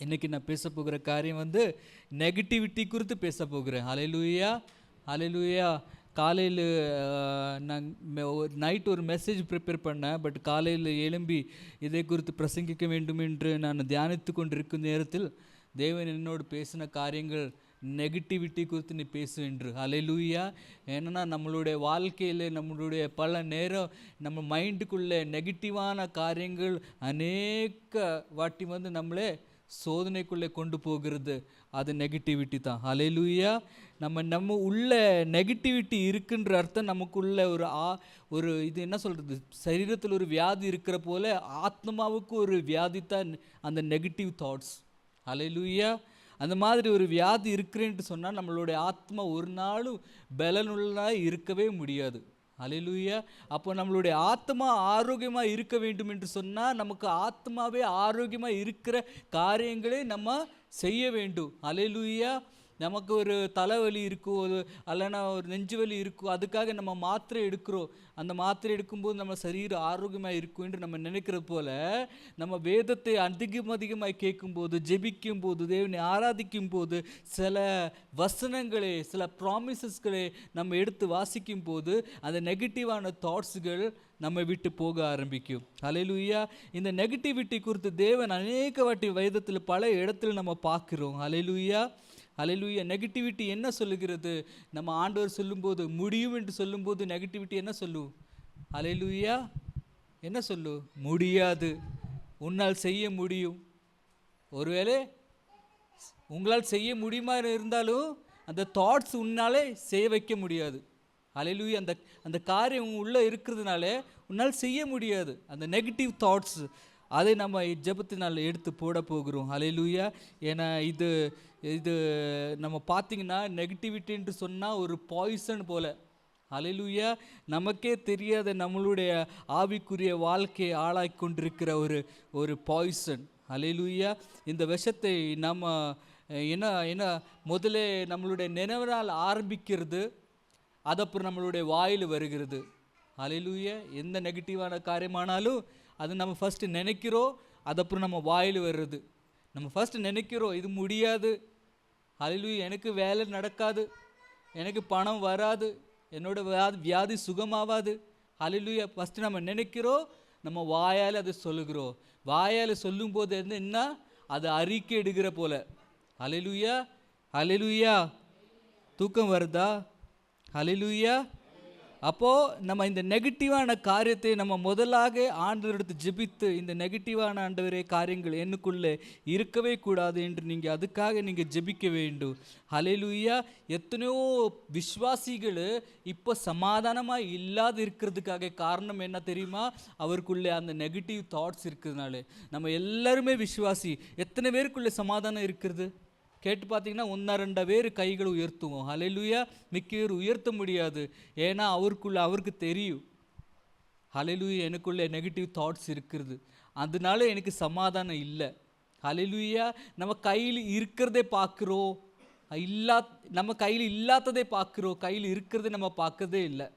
இன்றைக்கி நான் பேச போகிற காரியம் வந்து நெகட்டிவிட்டி குறித்து பேச போகிறேன். ஹல்லேலூயா, ஹல்லேலூயா. காலையில் நான் நைட் ஒரு மெசேஜ் ப்ரிப்பேர் பண்ணேன். பட் காலையில் எழும்பி இதை குறித்து பிரசங்கிக்க வேண்டும் என்று நான் தியானித்து கொண்டிருக்கும் நேரத்தில் தேவன் என்னோடு பேசின காரியங்கள் நெகட்டிவிட்டி குறித்து நீ பேசு என்று. ஹல்லேலூயா. ஏன்னா நம்மளுடைய வாழ்க்கையில் நம்மளுடைய பல நேரம் நம்ம மைண்டுக்குள்ளே நெகட்டிவான காரியங்கள் அநேக வாட்டி வந்து நம்மளே சோதனைக்குள்ளே கொண்டு போகிறது. அது நெகட்டிவிட்டி தான். ஹல்லேலூயா. நம்ம உள்ள நெகட்டிவிட்டி இருக்குன்ற அர்த்தம் நமக்குள்ள ஒரு இது என்ன சொல்கிறது, சரீரத்தில் ஒரு வியாதி இருக்கிற போல ஆத்மாவுக்கு ஒரு வியாதி தான் அந்த நெகட்டிவ் தாட்ஸ். ஹல்லேலூயா. அந்த மாதிரி ஒரு வியாதி இருக்கிறேன்ட்டு சொன்னால் நம்மளுடைய ஆத்மா ஒரு நாளும் பலனுள்ளதாக இருக்கவே முடியாது. ஹல்லேலூயா. அப்போ நம்மளுடைய ஆத்மா ஆரோக்கியமாக இருக்க வேண்டும் என்று சொன்னால் நமக்கு ஆத்மாவே ஆரோக்கியமாக இருக்கிற காரியங்களே நம்ம செய்ய வேண்டும். ஹல்லேலூயா. நமக்கு ஒரு தலைவலி இருக்கும், இல்லைன்னா ஒரு நெஞ்சு வலி இருக்கும், அதுக்காக நம்ம மாத்திரை எடுக்கிறோம். அந்த மாத்திரை எடுக்கும்போது நம்ம சரீரம் ஆரோக்கியமாக இருக்கும் என்று நம்ம நினைக்கிறது போல், நம்ம வேதத்தை அதிகமாக கேட்கும்போது, ஜெபிக்கும் போது, தேவனை ஆராதிக்கும் போது, சில வசனங்களே சில ப்ராமிசஸ்களை நம்ம எடுத்து வாசிக்கும் போது அந்த நெகட்டிவான தாட்ஸுகள் நம்ம விட்டு போக ஆரம்பிக்கும். ஹல்லேலூயா. இந்த நெகட்டிவிட்டி குறித்து தேவன் அநேக வாட்டி வேதத்தில் பல இடத்துல நம்ம பார்க்குறோம். ஹல்லேலூயா, ஹல்லேலூயா. நெகட்டிவிட்டி என்ன சொல்லுகிறது? நம்ம ஆண்டவர் சொல்லும்போது முடியும் என்று சொல்லும்போது நெகட்டிவிட்டி என்ன சொல்லும்? ஹல்லேலூயா. என்ன சொல்லும்? முடியாது. உன்னால் செய்ய முடியும். ஒருவேளை உங்களால் செய்ய முடியுமா இருந்தாலும் அந்த தாட்ஸ் உன்னாலே செய்ய வைக்க முடியாது. ஹல்லேலூயா. அந்த காரியம் உள்ளே இருக்கிறதுனால உன்னால் செய்ய முடியாது. அந்த நெகட்டிவ் தாட்ஸ் அதை நம்ம ஜெபத்தினால் எடுத்து போட போகிறோம். ஹல்லேலூயா. ஏன்னா இது நம்ம பார்த்திங்கன்னா நெகட்டிவிட்டின்ட்டு சொன்னால் ஒரு பாய்சன் போல். ஹல்லேலூயா. நமக்கே தெரியாத நம்மளுடைய ஆவிக்குரிய வாழ்க்கையை ஆளாக்கி கொண்டிருக்கிற ஒரு பாய்சன். ஹல்லேலூயா. இந்த விஷத்தை நம்ம என்ன முதல்ல நம்மளுடைய நினைவினால் ஆரம்பிக்கிறது, அது அப்புறம் நம்மளுடைய வாயில் வருகிறது. ஹல்லேலூயா. எந்த நெகட்டிவான காரியமானாலும் அது நம்ம ஃபஸ்ட்டு நினைக்கிறோம், அது அப்புறம் நம்ம வாயில் வர்றது. நம்ம ஃபஸ்ட்டு நினைக்கிறோம் இது முடியாது, ஹல்லேலூயா, எனக்கு வேலை நடக்காது, எனக்கு பணம் வராது, என்னோட வியாதி சுகமாகாது. ஹல்லேலூயா. ஃபஸ்ட்டு நம்ம நினைக்கிறோம், நம்ம வாயால் அதை சொல்லுகிறோம். வாயால் சொல்லும்போது என்ன, அது அறிக்கை எடுக்கிற போல. ஹல்லேலூயா, ஹல்லேலூயா. தூக்கம் வருதா? ஹல்லேலூயா. அப்போது நம்ம இந்த நெகட்டிவான காரியத்தை நம்ம முதலாக ஆண்டவரிடத்து ஜெபித்து, இந்த நெகட்டிவான ஆண்டவரே காரியங்கள் எனக்குள்ளே இருக்கவே கூடாது என்று நீங்கள் அதுக்காக நீங்கள் ஜெபிக்க வேண்டும். ஹல்லேலூயா. எத்தனையோ விசுவாசிகள் இப்போ சமாதானமாக இல்லாது இருக்கிறதுக்காக காரணம் என்ன தெரியுமா? அவருக்குள்ளே அந்த நெகட்டிவ் தாட்ஸ் இருக்கிறதுனால. நம்ம எல்லாருமே விசுவாசி, எத்தனை பேருக்குள்ளே சமாதானம் இருக்கிறது கேட்டு பார்த்தீங்கன்னா 1-2 பேர் கைகளை உயர்த்துவோம். ஹல்லேலூயா. மிக்க பேர் உயர்த்த முடியாது. ஏன்னா அவருக்கு தெரியும், ஹல்லேலூயா, எனக்குள்ளே நெகட்டிவ் தாட்ஸ் இருக்கிறது, அதனால எனக்கு சமாதானம் இல்லை. ஹல்லேலூயா. நம்ம கையில் இருக்கிறதே பார்க்குறோம், நம்ம கையில் இல்லாததை பார்க்குறோம், கையில் இருக்கிறதே நம்ம பார்க்கறதே இல்லை.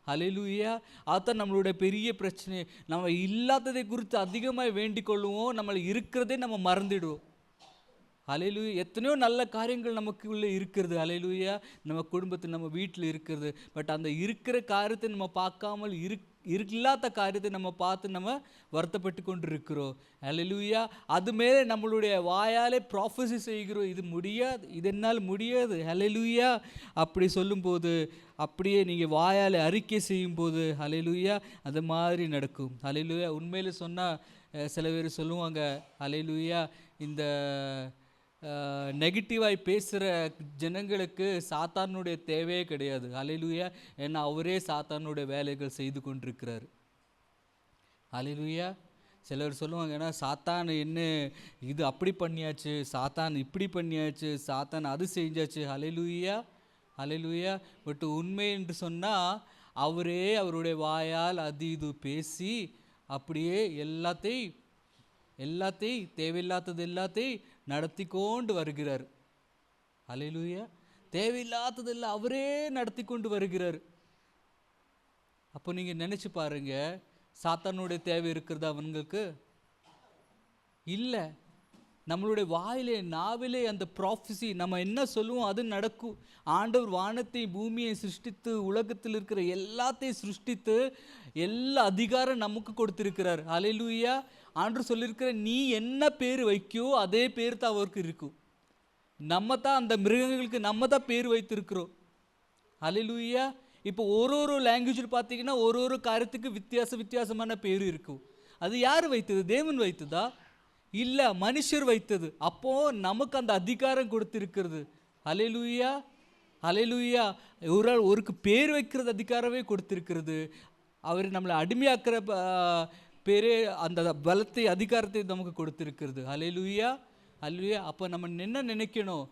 ஹல்லேலூயா. அதுதான் நம்மளுடைய பெரிய பிரச்சனை. நம்ம இல்லாததை குறித்து அதிகமாக வேண்டிக் கொள்ளுவோம், நம்மளை இருக்கிறதே நம்ம மறந்துடுவோம். ஹல்லேலூயா. எத்தனையோ நல்ல காரியங்கள் நமக்குள்ளே இருக்கிறது. ஹல்லேலூயா. நம்ம குடும்பத்தில் நம்ம வீட்டில் இருக்கிறது. பட் அந்த இருக்கிற காரியத்தை நம்ம பார்க்காமல் இல்லாத காரியத்தை நம்ம பார்த்து நம்ம வருத்தப்பட்டு கொண்டு இருக்கிறோம். ஹல்லேலூயா. அது மேலே நம்மளுடைய வாயாலே ப்ராஃபஸி செய்கிறோம், இது முடியாது, இது என்னால் முடியாது. ஹல்லேலூயா. அப்படி சொல்லும்போது, அப்படியே நீங்கள் வாயால் அறிக்கை செய்யும்போது ஹல்லேலூயா அது மாதிரி நடக்கும். ஹல்லேலூயா. உண்மையில் சொன்னால் சில பேர் சொல்லுவாங்க, ஹல்லேலூயா, இந்த நெகட்டிவாக பேசுகிற ஜனங்களுக்கு சாத்தானுடைய தேவையே கிடையாது. ஹல்லேலூயா. ஏன்னா அவரே சாத்தானுடைய வேலைகள் செய்து கொண்டிருக்கிறார். ஹல்லேலூயா. சிலர் சொல்லுவாங்க, ஏன்னா சாத்தான் என்ன இது அப்படி பண்ணியாச்சு, சாத்தான் இப்படி பண்ணியாச்சு, சாத்தான் அது செஞ்சாச்சு. ஹல்லேலூயா, ஹல்லேலூயா. பட் உண்மை என்று சொன்னால் அவரே அவருடைய வாயால் அது இது பேசி அப்படியே எல்லாத்தையும் தேவையில்லாதது எல்லாத்தையும் நடத்தி கொண்டு வருகிறார். ஹல்லேலூயா. தேவையில்லாததில்லை, அவரே நடத்தி கொண்டு வருகிறார். அப்போ நீங்கள் நினச்சி பாருங்கள், சாத்தானுடைய தேவை இருக்கிறது அவங்களுக்கு இல்லை. நம்மளுடைய வாயிலே நாவிலே அந்த ப்ராஃபஸி நம்ம என்ன சொல்லுவோம் அது நடக்கும். ஆண்டவர் வானத்தை பூமியை சிருஷ்டித்து உலகத்தில் இருக்கிற எல்லாத்தையும் சிருஷ்டித்து எல்லா அதிகாரம் நமக்கு கொடுத்திருக்கிறார். ஹல்லேலூயா. ஆண்டவர் சொல்லியிருக்கிற நீ என்ன பேர் வைக்கியோ அதே பேர் தான் அவருக்கு இருக்கும். நம்ம தான் அந்த மிருகங்களுக்கு நம்ம தான் பேர் வைத்திருக்கிறோம். ஹல்லேலூயா. இப்போ ஒரு லாங்குவேஜில் பார்த்தீங்கன்னா ஒரு காரியத்துக்கு வித்தியாசமான பேர் இருக்கும். அது யார் வைத்தது? தேவன் வைத்ததா? இல்லை, மனுஷர் வைத்தது. அப்போது நமக்கு அந்த அதிகாரம் கொடுத்திருக்கிறது. ஹல்லேலூயா, ஹல்லேலூயா. ஒருக்கு பேர் வைக்கிறது அதிகாரமே கொடுத்திருக்கிறது. அவர் நம்மளை அடிமையாக்குற பேரே அந்த பலத்தை அதிகாரத்தை நமக்கு கொடுத்திருக்கிறது. ஹல்லேலூயா, ஹல்லேலூயா. அப்போ நம்ம என்ன நினைக்கணும்?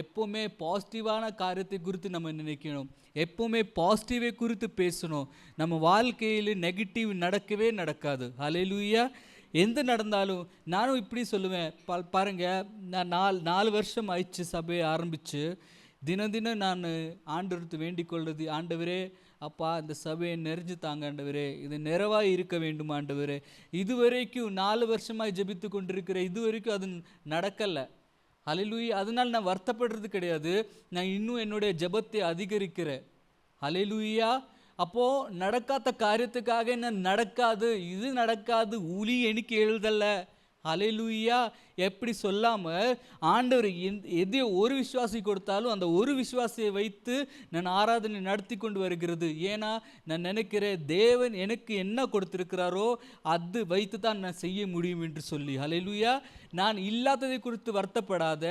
எப்போவுமே பாசிட்டிவான காரியத்தை குறித்து நம்ம நினைக்கணும். எப்போவுமே பாசிட்டிவை குறித்து பேசணும். நம்ம வாழ்க்கையில் நெகட்டிவ் நடக்கவே நடக்காது. ஹல்லேலூயா. எந்த நடந்தாலும் நானும் இப்படி சொல்லுவேன். பாருங்கள், நான் 4 வருஷம் ஆயிடுச்சு சபையை ஆரம்பித்து. தினம் நான் ஆண்டவருக்கு வேண்டிக் கொள்வது, ஆண்டவரே அப்பா இந்த சபையை நிறைஞ்சு தாங்க ஆண்டவரே, இது நிறைவாக இருக்க வேண்டும் ஆண்டவரே. இதுவரைக்கும் 4 வருஷமாக ஜெபித்து கொண்டிருக்கிற இதுவரைக்கும் அது நடக்கலை. ஹல்லேலூயா. அதனால் நான் வருத்தப்படுறது கிடையாது. நான் இன்னும் என்னுடைய ஜெபத்தை அதிகரிக்கிறேன். ஹல்லேலூயா. அப்போது நடக்காத காரியத்துக்காக நான் இது நடக்காது ஊழி எனக்கு எழுதலை. ஹல்லேலூயா. எப்படி சொல்லாமல் ஆண்டவர் எதையோ ஒரு விசுவாசி கொடுத்தாலும் அந்த ஒரு விசுவாசியை வைத்து நான் ஆராதனை நடத்தி கொண்டு வருகிறது. ஏன்னா நான் நினைக்கிறேன் தேவன் எனக்கு என்ன கொடுத்திருக்கிறாரோ அது வைத்து தான் நான் செய்ய முடியும் என்று சொல்லி. ஹல்லேலூயா. நான் இல்லாததை குறித்து வருத்தப்படாத,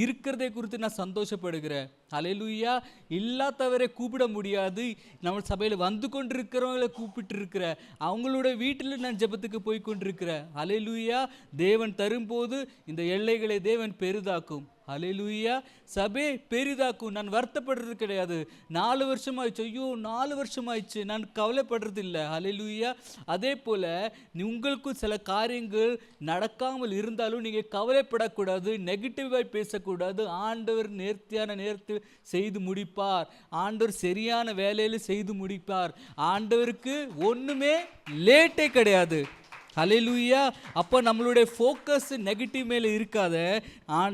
இருக்கிறதை குறித்து நான் சந்தோஷப்படுகிறேன். ஹல்லேலூயா. இல்லாதவரை கூப்பிட முடியாது. நம்ம சபையில் வந்து கொண்டிருக்கிறவங்களை கூப்பிட்டு இருக்கிற அவங்களோட வீட்டில் நான் ஜெபத்துக்கு போய் கொண்டிருக்கிறேன். ஹல்லேலூயா. தேவன் தரும்போது இந்த எல்லைகளை தேவன் பெரிதாக்கும். ஹல்லேலூயா. சபை பெரிதாக்கும். நான் வருத்தப்படுறது கிடையாது. 4 வருஷம் ஆயிடுச்சு, ஐயோ 4 வருஷம் ஆயிடுச்சு, நான் கவலைப்படுறது இல்லை. ஹல்லேலூயா. அதே போல் உங்களுக்கும் சில காரியங்கள் நடக்காமல் இருந்தாலும் நீங்கள் கவலைப்படக்கூடாது, நெகட்டிவாக பேசக்கூடாது. ஆண்டவர் நேர்த்தியான நேரத்தில் செய்து முடிப்பார். ஆண்டவர் சரியான வேலையில் செய்து முடிப்பார். ஆண்டவருக்கு ஒன்றுமே லேட்டே கிடையாது. ஹல்லேலூயா. அப்போ நம்மளுடைய ஃபோக்கஸ் நெகட்டிவ் மேலே இருக்காத,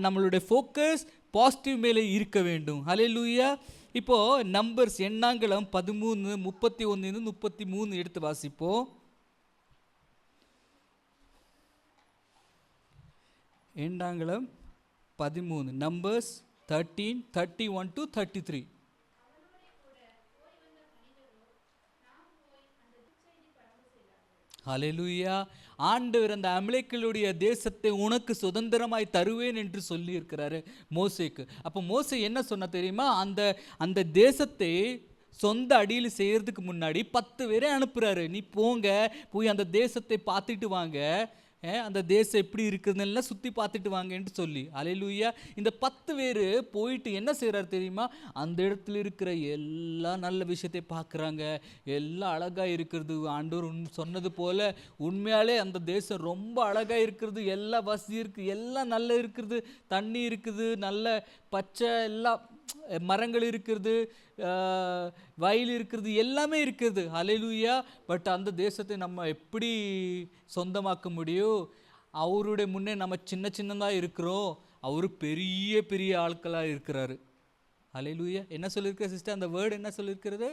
நம்மளுடைய ஃபோக்கஸ் பாசிட்டிவ் மேலே இருக்க வேண்டும். ஹல்லேலூயா. இப்போது நம்பர்ஸ் எண்ணாங்கலம் 13:31-33 எடுத்து வாசிப்போம். எண்ணாங்கலம் 13, நம்பர்ஸ் 13:31-33. ஹல்லேலூயா. ஆண்டவர் அந்த அமலேக்கியருடைய தேசத்தை உனக்கு சுதந்திரமாய் தருவேன் என்று சொல்லி இருக்கிறாரு மோசேக்கு. அப்போ மோசே என்ன சொன்ன தெரியுமா? அந்த தேசத்தை சொந்த அடியில் செய்கிறதுக்கு முன்னாடி 10 பேரை அனுப்புகிறாரு. நீ போய் அந்த தேசத்தை பார்த்துட்டு வாங்க, அந்த தேசம் எப்படி இருக்குதுன்னெல்லாம் சுற்றி பார்த்துட்டு வாங்கன்னு சொல்லி. ஹல்லேலூயா. இந்த 10 பேர் போயிட்டு என்ன செய்கிறாரு தெரியுமா? அந்த இடத்துல இருக்கிற எல்லா நல்ல விஷயத்தை பார்க்குறாங்க. எல்லாம் அழகாக இருக்கிறது. ஆண்டவர் சொன்னது போல் உண்மையாலே அந்த தேசம் ரொம்ப அழகாக இருக்கிறது. எல்லா வசதி இருக்குது, எல்லாம் நல்லா இருக்கிறது. தண்ணி இருக்குது, நல்ல பச்சை எல்லாம் மரங்கள் இருக்கிறது, வயல் இருக்கிறது, எல்லாமே இருக்கிறது. ஹல்லேலூயா. பட் அந்த தேசத்தை நம்ம எப்படி சொந்தமாக்க முடியும்? அவருடைய முன்னே நம்ம சின்னதாக இருக்கிறோம், அவரு பெரிய பெரிய ஆட்களாக இருக்கிறாரு. ஹல்லேலூயா. என்ன சொல்லியிருக்கிற சிஸ்டர்? அந்த வேர்டு என்ன சொல்லியிருக்கிறது?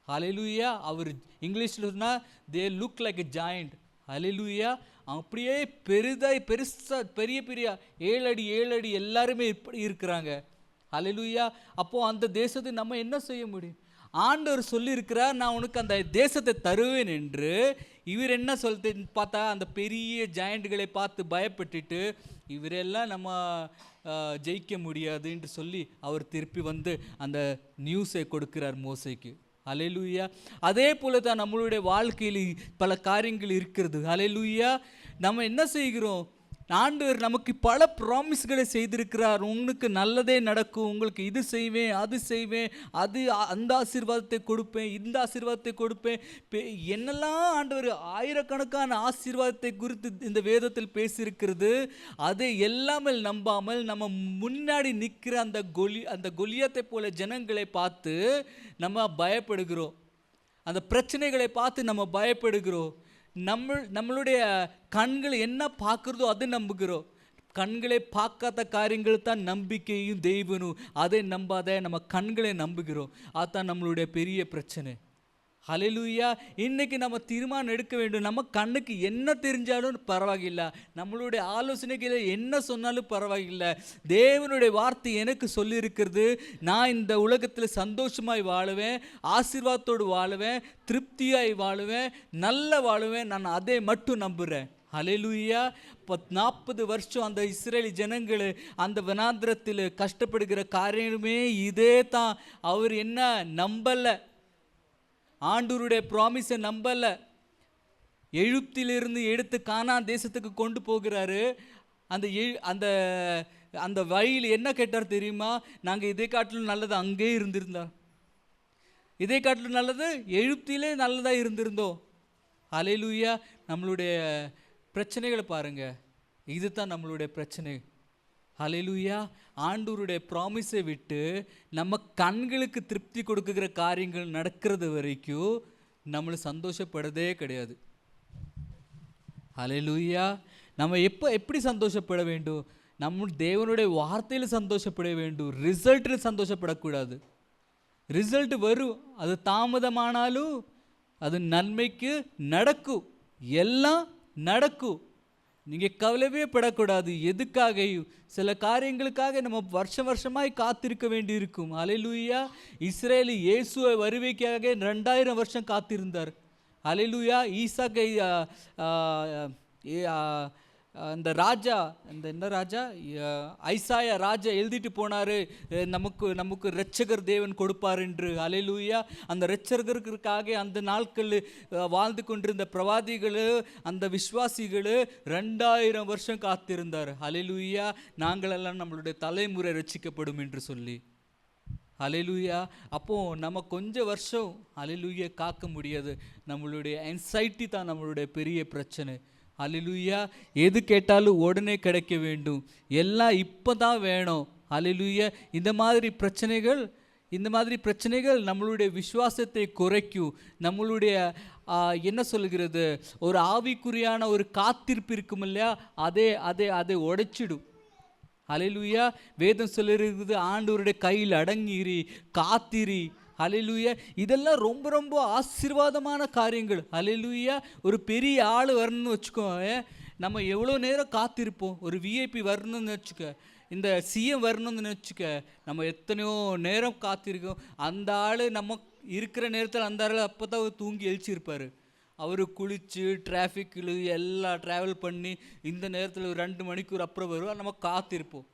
ஹல்லேலூயா. அவர் இங்கிலீஷில் சொன்னால் they look like a joint. Hallelujah. அப்படியே பெருசாக பெரிய 7 அடி எல்லாருமே இப்படி இருக்கிறாங்க. ஹல்லேலூயா. அப்போது அந்த தேசத்தை நம்ம என்ன செய்ய முடியும்? ஆண்டவர் சொல்லியிருக்கிறார், நான் உனக்கு அந்த தேசத்தை தருவேன் என்று. இவர் என்ன சொல்லிட்டு பார்த்தா அந்த பெரிய ஜாயிண்ட்களை பார்த்து பயப்பட்டுட்டு இவரெல்லாம் நம்ம ஜெயிக்க முடியாது என்று சொல்லி அவர் திருப்பி வந்து அந்த நியூஸை கொடுக்கிறார் மோசேக்கு. ஹல்லேலூயா. அதே போல தான் நம்மளுடைய வாழ்க்கையில் பல காரியங்கள் இருக்கிறது. ஹல்லேலூயா. நம்ம என்ன செய்கிறோம்? ஆண்டவர் நமக்கு பல ப்ராமிஸ்களை செய்திருக்கிறார். உங்களுக்கு நல்லதே நடக்கும், உங்களுக்கு இது செய்வேன், அது செய்வேன், அந்த ஆசீர்வாதத்தை கொடுப்பேன், இந்த ஆசீர்வாதத்தை கொடுப்பேன். என்னெல்லாம் ஆண்டவர் ஆயிரக்கணக்கான ஆசீர்வாதத்தை குறித்து இந்த வேதத்தில் பேசியிருக்கிறது. அதை எல்லாமே நம்பாமல் நம்ம முன்னாடி நிற்கிற அந்த கொலியாத்தை போல ஜனங்களை பார்த்து நம்ம பயப்படுகிறோம். அந்த பிரச்சனைகளை பார்த்து நம்ம பயப்படுகிறோம். நம்மளுடைய கண்கள் என்ன பார்க்குறதோ அதை நம்புகிறோம். கண்களை பார்க்காத காரியங்கள் தான் நம்பிக்கையும் தெய்வனும். அதை நம்பாத நம்ம கண்களை நம்புகிறோம். அதுதான் நம்மளுடைய பெரிய பிரச்சனை. ஹல்லேலூயா. இன்னைக்கு நம்ம தீர்மானம் எடுக்க வேண்டும். நம்ம கண்ணுக்கு என்ன தெரிஞ்சாலும் பரவாயில்லை, நம்மளுடைய ஆலோசனைகளை என்ன சொன்னாலும் பரவாயில்லை. தேவனுடைய வார்த்தை எனக்கு சொல்லியிருக்கிறது, நான் இந்த உலகத்தில் சந்தோஷமாய் வாழுவேன், ஆசீர்வாதத்தோடு வாழுவேன், திருப்தியாய் வாழுவேன், நல்ல வாழுவேன். நான் அதை மட்டும் நம்புகிறேன். ஹல்லேலூயா. 40 வருஷம் அந்த இஸ்ரேலி ஜனங்கள் அந்த வனாந்திரத்தில் கஷ்டப்படுகிற காரியமே இதே தான். அவர் என்ன நம்பலை, ஆண்டவருடைய ப்ராமிஸை நம்பலை. எகிப்திலிருந்து எடுத்து கானான் தேசத்துக்கு கொண்டு போகிறாரு. அந்த அந்த அந்த வழியில் என்ன கேட்டார் தெரியுமா? நாங்கள் இதை காட்டிலும் நல்லது அங்கே இருந்திருந்தோம், இதை காட்டிலும் நல்லது எகிப்திலே நல்லதாக இருந்திருந்தோம். ஹல்லேலூயா. நம்மளுடைய பிரச்சனைகளை பாருங்க, இதுதான் நம்மளுடைய பிரச்சனை. ஹல்லேலூயா. ஆண்டவருடைய ப்ராமிஸை விட்டு நம்ம கண்களுக்கு திருப்தி கொடுக்குற காரியங்கள் நடக்கிறது வரைக்கும் நம்மளை சந்தோஷப்படுறதே கிடையாது. ஹல்லேலூயா. நம்ம எப்படி சந்தோஷப்பட வேண்டும்? நம்ம தேவனுடைய வார்த்தையில் சந்தோஷப்பட வேண்டும். ரிசல்ட்டில் சந்தோஷப்படக்கூடாது. ரிசல்ட் வரும், அது தாமதமானாலும் அது நன்மைக்கு நடக்கும், எல்லாம் நடக்கும். நீங்கள் கவலையே படக்கூடாது. எதுக்காக? சில காரியங்களுக்காக நம்ம வருஷமாய் காத்திருக்க வேண்டி இருக்கும். ஹல்லேலூயா. இஸ்ரேல் இயேசுவை வருகைக்காக 2000 வருஷம் காத்திருந்தார். ஹல்லேலூயா. ஈசாக்கை அந்த ராஜா, அந்த என்ன ராஜா, ஐசாயா ராஜா எழுதிட்டு போனார், நமக்கு இரட்சகர் தேவன் கொடுப்பார் என்று. ஹல்லேலூயா. அந்த இரட்சகருக்காக அந்த நாட்கள் வாழ்ந்து கொண்டிருந்த பிரவாதிகள், அந்த விசுவாசிகள் 2000 வருஷம் காத்திருந்தார். ஹல்லேலூயா. நாங்களெல்லாம் நம்மளுடைய தலைமுறை ரட்சிக்கப்படும் என்று சொல்லி. ஹல்லேலூயா. அப்போது நம்ம கொஞ்சம் வருஷம் ஹல்லேலூயா காக்க முடியாது. நம்மளுடைய ஆன்சைட்டி தான் நம்மளுடைய பெரிய பிரச்சனை. ஹல்லேலூயா. எது கேட்டாலும் உடனே கிடைக்க வேண்டும், எல்லாம் இப்போ தான் வேணும். ஹல்லேலூயா. இந்த மாதிரி பிரச்சனைகள் நம்மளுடைய விசுவாசத்தை குறைக்கும். நம்மளுடைய என்ன சொல்கிறது, ஒரு ஆவிக்குரியான ஒரு காத்திருப்பு இருக்கும் இல்லையா, அதை உடைச்சிடும். ஹல்லேலூயா. வேதம் சொல்லிருக்குது, ஆண்டவருடைய கையில் அடங்கிரி, காத்திரி. ஹல்லேலூயா. இதெல்லாம் ரொம்ப ரொம்ப ஆசீர்வாதமான காரியங்கள். ஹல்லேலூயா. ஒரு பெரிய ஆள் வரணும்னு வச்சுக்கோங்க, நம்ம எவ்வளோ நேரம் காத்திருப்போம். ஒரு விஐபி வரணும்னு வச்சுக்க, இந்த சிஎம் வரணும்னு வச்சுக்க, நம்ம எத்தனையோ நேரம் காத்திருக்கோம். அந்த ஆள் நம்ம இருக்கிற நேரத்தில் அந்த ஆள் அப்போ தான் அவர் தூங்கி எழுச்சிருப்பார். அவர் குளித்து டிராஃபிக்கில் எல்லாம் ட்ராவல் பண்ணி இந்த நேரத்தில் 2 மணிக்கூர் அப்புறம் வருவார், நம்ம காத்திருப்போம்.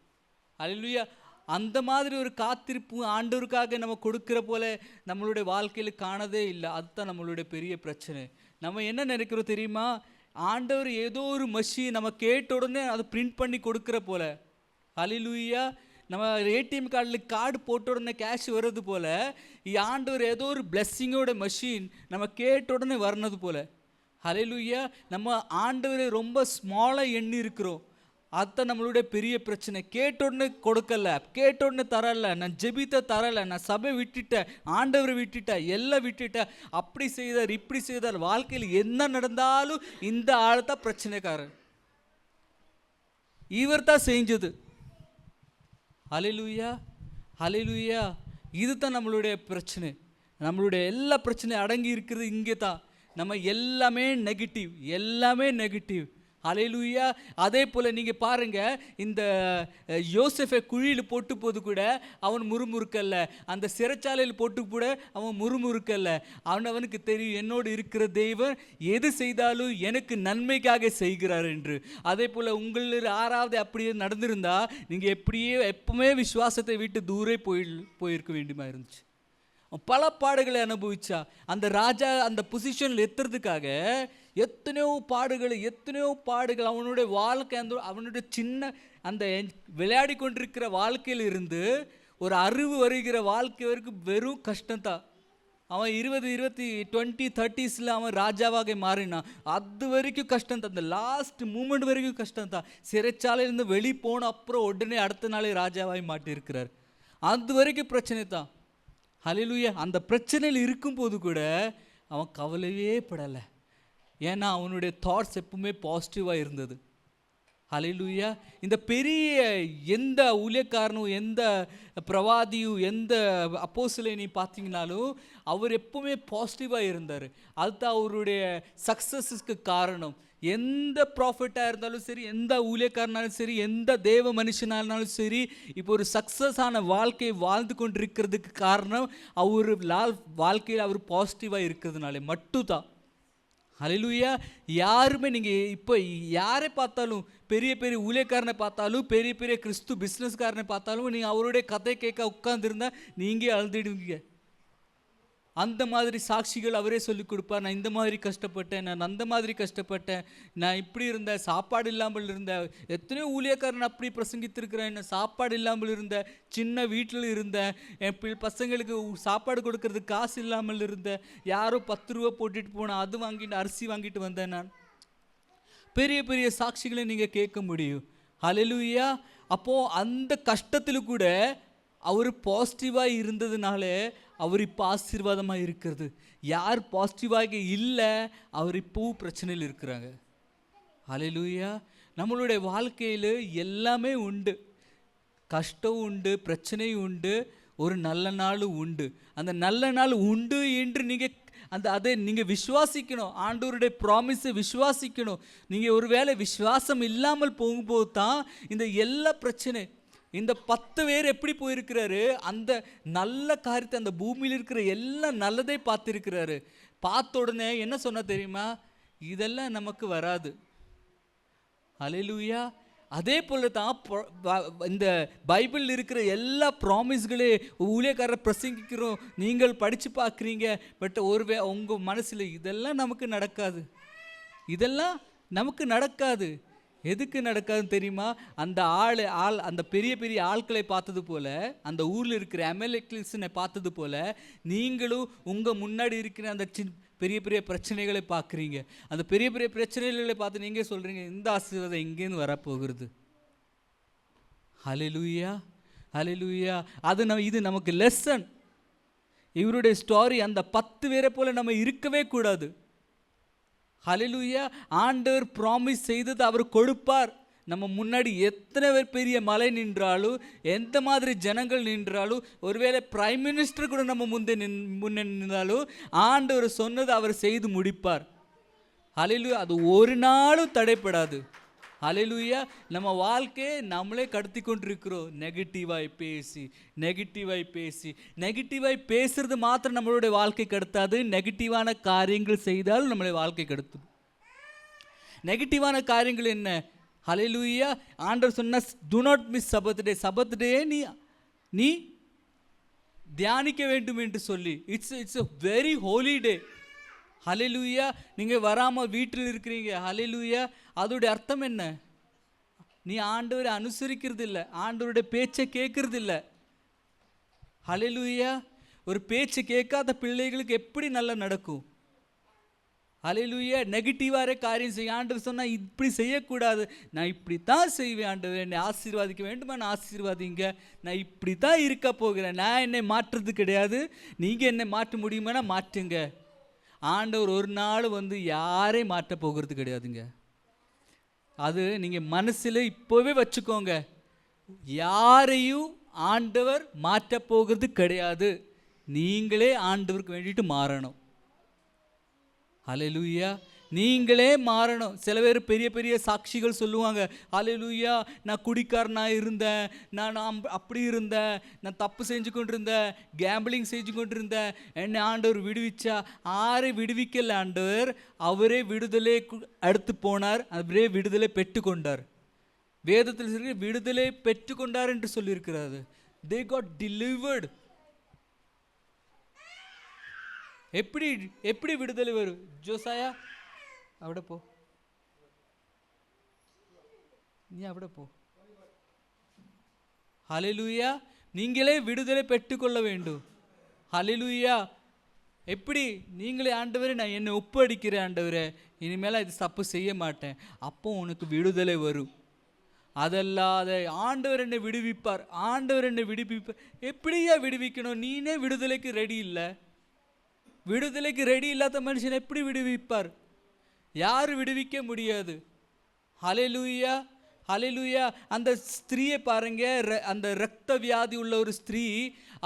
ஹல்லேலூயா. அந்த மாதிரி ஒரு காத்திருப்பு ஆண்டவருக்காக நம்ம கொடுக்குற போல நம்மளுடைய வாழ்க்கையில் காணதே இல்லை. அதுதான் நம்மளுடைய பெரிய பிரச்சனை. நம்ம என்ன நினைக்கிறோம் தெரியுமா? ஆண்டவர் ஏதோ ஒரு மஷின் நம்ம கேட்ட உடனே அதை பிரிண்ட் பண்ணி கொடுக்குற போல. ஹல்லேலூயா. நம்ம ஏடிஎம் கார்டு போட்ட உடனே கேஷ் வர்றது போல், ஆண்டவர் ஏதோ ஒரு பிளெஸ்ஸிங்கோட மஷின் நம்ம கேட்ட உடனே வர்றது போல். ஹல்லேலூயா. நம்ம ஆண்டவரை ரொம்ப ஸ்மாலாக எண்ணி இருக்கிறோம். அதுதான் நம்மளுடைய பெரிய பிரச்சனை. கேட்டோடனே கொடுக்கல, கேட்டோடனே தரல, நான் ஜெபித்த தரலை, நான் சபை விட்டுட்டேன், ஆண்டவரை விட்டுட்டேன், எல்லாம் விட்டுட்டேன், அப்படி செய்தார் இப்படி செய்தார். வாழ்க்கையில் என்ன நடந்தாலும் இந்த ஆள் தான் பிரச்சனைக்காரர், இவர் தான் செஞ்சது. ஹல்லேலூயா. ஹல்லேலூயா. இதுதான் நம்மளுடைய பிரச்சனை. நம்மளுடைய எல்லா பிரச்சனையும் அடங்கி இருக்கிறது இங்கே தான். நம்ம எல்லாமே நெகட்டிவ். ஹல்லேலூயா. அதே போல் நீங்கள் பாருங்கள், இந்த யோசேஃபை குழியில் போட்டு போது கூட அவன் முறுமுறுக்கல்ல, அந்த சிறைச்சாலையில் போட்டு கூட அவன் முறுமுறுக்கல்ல. அவனுக்கு தெரியும், என்னோடு இருக்கிற தெய்வம் எது செய்தாலும் எனக்கு நன்மைக்காக செய்கிறார் என்று. அதே போல் உங்களில் யாராவது அப்படியே நடந்திருந்தா நீங்கள் எப்பவுமே விசுவாசத்தை விட்டு தூரே போயிருக்க வேண்டியமாக இருந்துச்சு. பல பாடுகளை அனுபவிச்சா. அந்த ராஜா அந்த பொசிஷனில் எத்துறதுக்காக எத்தனையோ பாடுகள். அவனுடைய வாழ்க்கை, அவனுடைய சின்ன அந்த விளையாடி கொண்டிருக்கிற வாழ்க்கையில் இருந்து ஒரு அறிவு வருகிற வாழ்க்கை வரைக்கும் வெறும் கஷ்டம்தான். அவன் 20 30s அவன் ராஜாவாக மாறினான். அது வரைக்கும் கஷ்டம்தான். அந்த லாஸ்ட் மூமெண்ட் வரைக்கும் கஷ்டம்தான். சிறைச்சாலையிலேருந்து வெளியே போன அப்புறம் உடனே அடுத்த நாளே ராஜாவாகி மாட்டியிருக்கிறார். அது வரைக்கும் பிரச்சனை தான். ஹல்லேலூயா. அந்த பிரச்சனையில் இருக்கும்போது கூட அவன் கவலையே படலை. ஏன்னா அவனுடைய தாட்ஸ் எப்பவுமே பாசிட்டிவாக இருந்தது. ஹல்லேலூயா. இந்த பெரிய எந்த ஊழியக்காரனும், எந்த பிரவாதியும், எந்த அப்போஸ்தலனை நீ பார்த்தீங்கனாலும் அவர் எப்பவுமே பாசிட்டிவாக இருந்தார். அதுதான் அவருடைய சக்ஸஸுக்கு காரணம். எந்த ப்ராஃபிட்டாக இருந்தாலும் சரி, எந்த ஊழியக்காரனாலும் சரி, எந்த தேவ மனுஷனாலும் சரி, இப்போ ஒரு சக்ஸஸான வாழ்க்கை வாழ்ந்து கொண்டிருக்கிறதுக்கு காரணம் அவர் வாழ்க்கையில் அவர் பாசிட்டிவாக இருக்கிறதுனாலே மட்டும்தான். ஹல்லேலூயா. யாருமே நீங்கள் இப்போ யாரை பார்த்தாலும், பெரிய பெரிய ஊழியக்காரனை பார்த்தாலும், பெரிய பெரிய கிறிஸ்து பிஸ்னஸ்காரனை பார்த்தாலும், நீங்கள் அவருடைய கதை கேட்க உட்கார்ந்துருந்தா நீங்கள் அழுதுடுவீங்க. அந்த மாதிரி சாட்சிகள் அவரே சொல்லிக் கொடுப்பார். நான் இந்த மாதிரி கஷ்டப்பட்டேன், நான் அந்த மாதிரி கஷ்டப்பட்டேன், நான் இப்படி இருந்தேன், சாப்பாடு இல்லாமல் இருந்தேன். எத்தனையோ ஊழியக்காரன் அப்படி பிரசங்கித்திருக்கிறேன். என்ன சாப்பாடு இல்லாமல் இருந்தேன், சின்ன வீட்டில் இருந்தேன், என் பசங்களுக்கு சாப்பாடு கொடுக்கறதுக்கு காசு இல்லாமல் இருந்தேன், யாரோ 10 ரூபா போட்டுட்டு போனேன், அது வாங்கிட்டு அரிசி வாங்கிட்டு வந்தேன். நான் பெரிய பெரிய சாட்சிகளை நீங்கள் கேட்க முடியும். ஹல்லேலூயா. அப்போது அந்த கஷ்டத்தில் கூட அவர் பாசிட்டிவாக இருந்ததுனால அவர் இப்போ ஆசீர்வாதமாக இருக்கிறது. யார் பாசிட்டிவாக இல்லை அவர் இப்போவும் பிரச்சனையில் இருக்கிறாங்க. ஹல்லேலூயா. நம்மளுடைய வாழ்க்கையில் எல்லாமே உண்டு, கஷ்டம் உண்டு, பிரச்சனையும் உண்டு, ஒரு நல்ல நாளும் உண்டு. அந்த நல்ல நாள் உண்டு என்று நீங்கள் அதை நீங்கள் விசுவாசிக்கணும். ஆண்டவருடைய ப்ராமிஸை விசுவாசிக்கணும். நீங்கள் ஒருவேளை விசுவாசம் இல்லாமல் போகும்போது தான் இந்த எல்லா பிரச்சனை. இந்த 10 பேர் எப்படி போயிருக்கிறாரு, அந்த நல்ல காரியத்தை, அந்த பூமியில் இருக்கிற எல்லாம் நல்லதை பார்த்துருக்கிறாரு. பார்த்த உடனே என்ன சொன்ன தெரியுமா, இதெல்லாம் நமக்கு வராது. ஹல்லேலூயா. அதே போல தான் இந்த பைபிளில் இருக்கிற எல்லா ப்ராமிஸ்களே ஊழியக்காரரை பிரசங்கிக்கிறோம், நீங்கள் படித்து பார்க்குறீங்க. பட் உங்கள் மனசில் இதெல்லாம் நமக்கு நடக்காது, இதெல்லாம் நமக்கு நடக்காது. எதுக்கு நடக்காதுன்னு தெரியுமா? அந்த அந்த பெரிய பெரிய ஆட்களை பார்த்தது போல், அந்த ஊரில் இருக்கிற எம்எல்ஏக்களை பார்த்தது போல், நீங்களும் உங்கள் முன்னாடி இருக்கிற அந்த பெரிய பெரிய பிரச்சனைகளை பார்க்குறீங்க. அந்த பெரிய பெரிய பிரச்சனைகளை பார்த்து நீங்கள் சொல்கிறீங்க, இந்த ஆசீர்வாதம் எங்கேருந்து வரப்போகிறது. ஹல்லேலூயா. ஹல்லேலூயா. இது நமக்கு லெசன். இவருடைய ஸ்டோரி அந்த 10 பேரை போல் நம்ம இருக்கவே கூடாது. ஹல்லேலூயா. ஆண்டவர் ப்ராமிஸ் செய்தது அவர் கொடுப்பார். நம்ம முன்னாடி எத்தனை பேர் பெரிய மலை நின்றாலும், எந்த மாதிரி ஜனங்கள் நின்றாலும், ஒருவேளை பிரைம் மினிஸ்டர் கூட நம்ம முன்னே நின்றாலும் ஆண்டவர் சொன்னது அவர் செய்து முடிப்பார். ஹல்லேலூயா. அது ஒரு நாளும் தடைப்படாது. ஹல்லேலூயா. நம்ம வாழ்க்கையை நம்மளே கடத்தி கொண்டிருக்கிறோம். நெகட்டிவாய் பேசுறது மாத்திரம் நம்மளுடைய வாழ்க்கை கடத்தாது. நெகட்டிவான காரியங்கள் செய்தால் நம்மளுடைய வாழ்க்கை கடத்தும். நெகட்டிவான காரியங்கள் என்ன? ஹல்லேலூயா. ஆண்டவர் சொன்ன டு நாட் மிஸ் சபத் டே நீ தியானிக்க வேண்டும் என்று சொல்லி. இட்ஸ் a வெரி ஹோலி டே. ஹல்லேலூயா. நீங்கள் வராமல் வீட்டில் இருக்கிறீங்க. ஹல்லேலூயா. அதோடைய அர்த்தம் என்ன? நீ ஆண்டவரை அனுசரிக்கிறது இல்லை, ஆண்டவருடைய பேச்சை கேட்கறது இல்லை. ஹல்லேலூயா. ஒரு பேச்சு கேட்காத பிள்ளைகளுக்கு எப்படி நல்லா நடக்கும்? ஹல்லேலூயா. நெகட்டிவாக காரியம் செய்ய ஆண்டவர் சொன்னால் இப்படி செய்யக்கூடாது, நான் இப்படி தான் செய்வேன். ஆண்டவர் என்னை ஆசீர்வாதிக்க வேண்டுமா, நான் ஆசீர்வாதிங்க, நான் இப்படி தான் இருக்க போகிறேன், நான் என்னை மாற்றுறது கிடையாது, நீங்கள் என்னை மாற்ற முடியுமானா மாற்றுங்க. ஆண்டவர் ஒரு நாள் யாரையும் மாற்ற போகிறது கிடையாதுங்க. அது நீங்கள் மனசில் இப்போவே வச்சுக்கோங்க. யாரையும் ஆண்டவர் மாற்ற போகிறது கிடையாது. நீங்களே ஆண்டவருக்கு வேண்டிட்டு மாறணும். ஹல்லேலூயா. நீங்களே மாறணும். சில பேர் பெரிய பெரிய சாட்சிகள் சொல்லுவாங்க. ஹல்லேலூயா, நான் குடிக்காரனாக இருந்தேன், நான் அப்படி இருந்தேன், நான் தப்பு செஞ்சு கொண்டிருந்தேன், கேம்பிளிங் செஞ்சு கொண்டிருந்தேன், என்னை ஆண்டவர் விடுவிச்சா. ஆரை விடுவிக்கல ஆண்டவர், அவரே விடுதலை அடுத்து போனார், அவரே விடுதலை பெற்றுக்கொண்டார். வேதத்தில் விடுதலை பெற்றுக்கொண்டார் என்று சொல்லியிருக்கிறாரு. they got delivered. எப்படி விடுதலை வரும்? ஜோசாயா അവിടെ போ, நீ അവിടെ போ. ஹல்லேலூயா. நீங்களே விடுதலை பெற்றுக்கொள்ள வேண்டும். ஹல்லேலூயா. எப்படி? நீங்களே ஆண்டவரே நான் என்னை ஒப்படைக்கிறேன் ஆண்டவரே, இனிமேல் இது தப்பு செய்ய மாட்டேன், அப்போ உனக்கு விடுதலை வரும். அதல்லாத ஆண்டவர் என்னை விடுவிப்பார், ஆண்டவர் என்னை விடுவிப்பார். எப்படியா விடுவிக்கணும்? நீனே விடுதலைக்கு ரெடி இல்லை. விடுதலைக்கு ரெடி இல்லாத மனுஷன் எப்படி விடுவிப்பார்? யாரும் விடுவிக்க முடியாது. ஹல்லேலூயா, ஹல்லேலூயா. அந்த ஸ்திரீயை பாருங்க, அந்த இரத்த வியாதி உள்ள ஒரு ஸ்திரீ,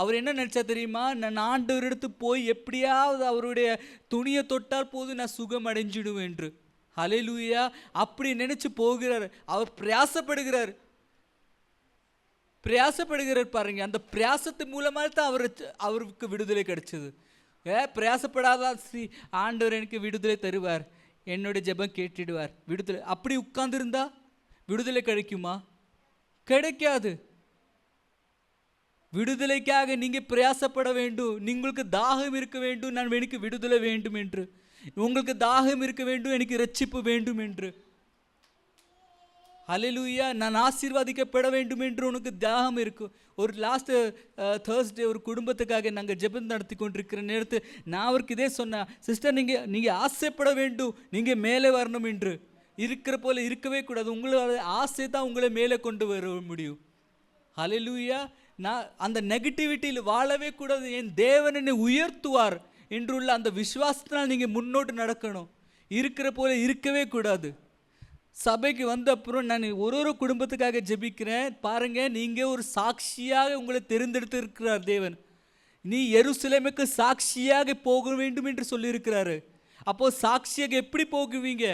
அவர் என்ன நினச்சா தெரியுமா? நான் ஆண்டவர் எடுத்து போய் எப்படியாவது அவருடைய துணியை தொட்டால் போது நான் சுகம் அடைஞ்சிடுவேன் என்று. ஹல்லேலூயா. அப்படி நினைச்சு போகிறார். அவர் பிரயாசப்படுகிறார் பாருங்க. அந்த பிரயாசத்து மூலமாக தான் அவருக்கு விடுதலை கிடைச்சது. பிரயாசப்படாத ஸ்ரீ, ஆண்டவர் எனக்கு விடுதலை தருவார், என்னுடைய ஜெபம் கேட்டுடுவார், விடுதலை. அப்படி உட்கார்ந்துருந்தா விடுதலை கிடைக்குமா? கிடைக்காது. விடுதலைக்காக நீங்கள் பிரயாசப்பட வேண்டும். உங்களுக்கு தாகம் இருக்க வேண்டும், நான் எனக்கு விடுதலை வேண்டும் என்று. உங்களுக்கு தாகம் இருக்க வேண்டும், எனக்கு ரட்சிப்பு வேண்டும் என்று. ஹல்லேலூயா. நான் ஆசீர்வாதிக்கப்பட வேண்டும் என்று உனக்கு தாகம் இருக்கும். ஒரு லாஸ்ட் தேர்ஸ்டே ஒரு குடும்பத்துக்காக நாங்கள் ஜெபம் நடத்தி கொண்டிருக்கிற நேரத்தில் நான் அவருக்கு இதே சொன்னேன், சிஸ்டர் நீங்கள் ஆசைப்பட வேண்டும், நீங்கள் மேலே வரணும் என்று. இருக்கிற போல இருக்கவே கூடாது. உங்களோட ஆசை தான் உங்களை மேலே கொண்டு வர முடியும். ஹல்லேலூயா. நான் அந்த நெகட்டிவிட்டியில் வாழவே கூடாது. என் தேவன் என்னை உயர்த்துவார் என்றுள்ள அந்த விசுவாசத்தினால் நீங்கள் முன்னோட்டு நடக்கணும். இருக்கிற போல இருக்கவே கூடாது. சபைக்கு வந்த அப்புறம் நான் ஒரு குடும்பத்துக்காக ஜெபிக்கிறேன். பாருங்க, நீங்கள் ஒரு சாட்சியாக உங்களை தெரிந்தெடுத்து இருக்கிறார் தேவன். நீ எருசலேமுக்கு சாட்சியாக போக வேண்டும் என்று சொல்லியிருக்கிறாரு. அப்போ சாட்சியாக எப்படி போகுவீங்க?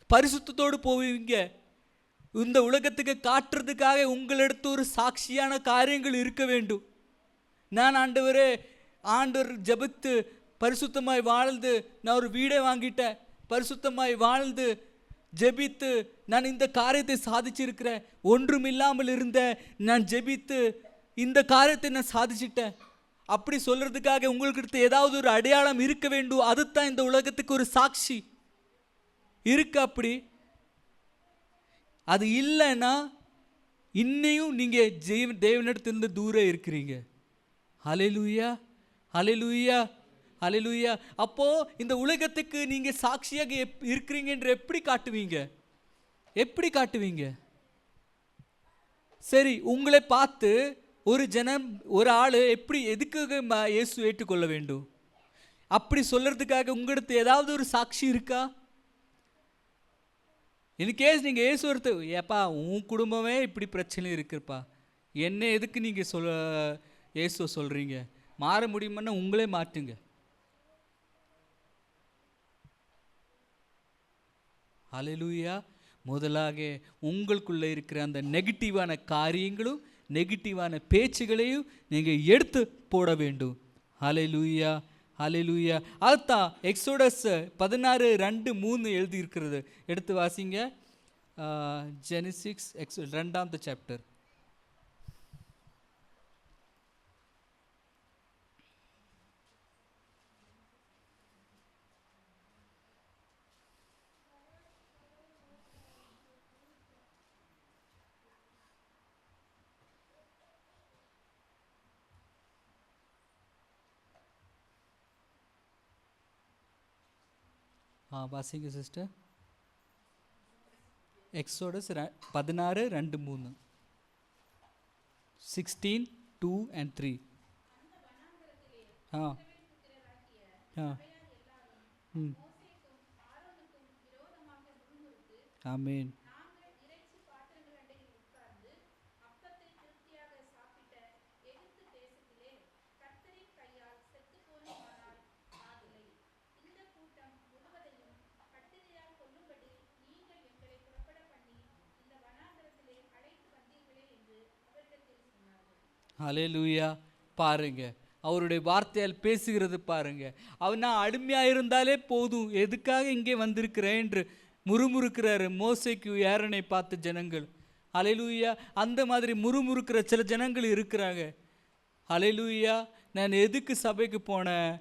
பரிசுத்தத்தோடு போவீங்க. இந்த உலகத்துக்கு காட்டுறதுக்காக உங்களிடத்து ஒரு சாட்சியான காரியங்கள் இருக்க வேண்டும். நான் ஆண்டவர் ஜெபித்து பரிசுத்தமாய் வாழ்ந்து நான் ஒரு வீடை வாங்கிட்டேன், பரிசுத்தமாய் வாழ்ந்து ஜெபித்து நான் இந்த காரியத்தை சாதிச்சிருக்கிறேன், ஒன்றுமில்லாமல் இருந்த நான் ஜெபித்து இந்த காரியத்தை நான் சாதிச்சிட்டேன், அப்படி சொல்றதுக்காக உங்களுக்கு ஏதாவது ஒரு அடையாளம் இருக்க வேண்டும். அதுதான் இந்த உலகத்துக்கு ஒரு சாட்சி இருக்கு. அப்படி அது இல்லைன்னா இன்னையும் நீங்கள் தேவனிடத்திலிருந்து தூரம் இருக்கிறீங்க. ஹல்லேலூயா, ஹல்லேலூயா, ஹல்லேலூயா. அப்போ இந்த உலகத்துக்கு நீங்கள் சாட்சியாக இருக்கிறீங்க என்று எப்படி காட்டுவீங்க? எப்படி காட்டுவீங்க? சரி, உங்களை பார்த்து ஒரு ஆள் எதுக்காக இயேசு ஏற்றுக்கொள்ள வேண்டும்? அப்படி சொல்றதுக்காக உங்களுக்கு ஏதாவது ஒரு சாட்சி இருக்கா? இன்கேஸ் நீங்கள் இயேசு ஒருத்தர், ஏப்பா உன் குடும்பமே இப்படி பிரச்சனை இருக்குப்பா, என்ன எதுக்கு நீங்கள் இயேசு சொல்கிறீங்க? மாற முடியுமான்னா உங்களே மாற்றுங்க. ஹல்லேலூயா. முதலாக உங்களுக்குள்ளே இருக்கிற அந்த நெகட்டிவான காரியங்களும் நெகட்டிவான பேச்சுகளையும் நீங்கள் எடுத்து போட வேண்டும். ஹல்லேலூயா, ஹல்லேலூயா. அதுதான் எக்ஸோடஸ் 16:2-3 எழுதியிருக்கிறது. எடுத்து வாசிங்க. ஜெனிசிக்ஸ் 2th சாப்டர். வாசிங்க சிஸ்டர். எக்ஸோடஸ் 16:2-3, 16:2-3. ஆமென். ஹல்லேலூயா. பாருங்க, அவருடைய வார்த்தையால் பேசுகிறது பாருங்க. நான் அடிமையாக இருந்தாலே போதும், எதுக்காக இங்கே வந்திருக்கிறேன் என்று முறுமுறுக்கிறாரு மோசேக்கு ஏரனை பார்த்த ஜனங்கள். ஹல்லேலூயா. அந்த மாதிரி முறுமுறுக்கிற சில ஜனங்கள் இருக்கிறாங்க. ஹல்லேலூயா. நான் எதுக்கு சபைக்கு போனேன்,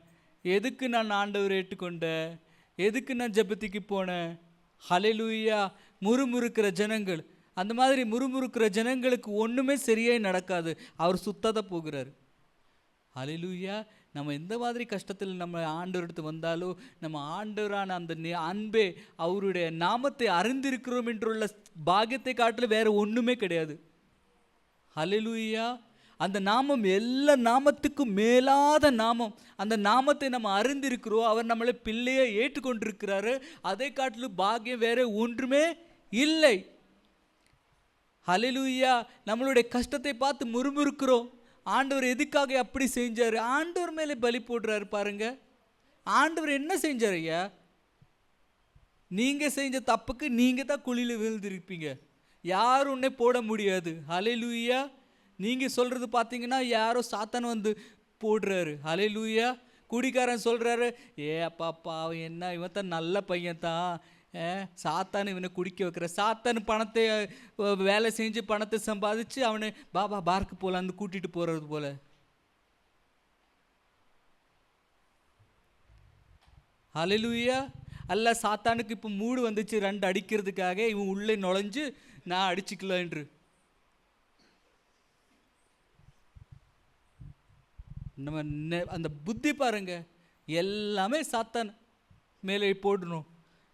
எதுக்கு நான் ஆண்டவரை ஏற்றுக்கொண்டேன், எதுக்கு நான் ஜெபத்துக்கு போனேன்? ஹல்லேலூயா. முறுமுறுக்கிற ஜனங்கள், அந்த மாதிரி முறுமுறுக்கிற ஜனங்களுக்கு ஒன்றுமே சரியாக நடக்காது. அவர் சுத்தாத போகிறார். ஹல்லேலூயா. நம்ம எந்த மாதிரி கஷ்டத்தில் நம்ம ஆண்டவர் எடுத்து வந்தாலும் நம்ம ஆண்டவரான அந்த அன்பே, அவருடைய நாமத்தை அறிந்திருக்கிறோம் என்றுள்ள பாக்கியத்தை காட்டில் வேறு ஒன்றுமே கிடையாது. ஹல்லேலூயா. அந்த நாமம் எல்லா நாமத்துக்கும் மேலாத நாமம். அந்த நாமத்தை நம்ம அறிந்திருக்கிறோம். அவர் நம்மளை பிள்ளையை ஏற்றுக்கொண்டிருக்கிறாரு. அதை காட்டிலும் பாக்கியம் வேற ஒன்றுமே இல்லை. ஹல்லேலூயா. நம்மளுடைய கஷ்டத்தை பார்த்து முறுமுறுக்கிறோம். ஆண்டவர் எதுக்காக அப்படி செஞ்சார்? ஆண்டவர் மேலே பலி போடுறாரு பாருங்க. ஆண்டவர் என்ன செஞ்சார் ஐயா? நீங்கள் செஞ்ச தப்புக்கு நீங்கள் தான் குழியில் விழுந்திருப்பீங்க, யாரும் உன்னை போட முடியாது. ஹல்லேலூயா. நீங்கள் சொல்கிறது பார்த்தீங்கன்னா யாரோ சாத்தான் வந்து போடுறாரு. ஹல்லேலூயா. குடிக்காரன் சொல்கிறாரு, ஏ அப்பா பாவம், என்ன இவன் தான் நல்ல பையன் தான், சாத்தான் இவனை குடிக்க வைக்கிற. சாத்தான் பணத்தை வேலை செஞ்சு பணத்தை சம்பாதிச்சு அவனை பாபா பார்க்கு போகலான்னு கூட்டிகிட்டு போகிறது போல. ஹல்லேலூயா. அல்ல, சாத்தானுக்கு இப்போ மூடு வந்துச்சு 2 அடிக்கிறதுக்காக. இவன் உள்ளே நுழைஞ்சு நான் அடிச்சுக்கலாம் என்று. நம்ம அந்த புத்தி பாருங்க, எல்லாமே சாத்தான் மேலே போடணும்.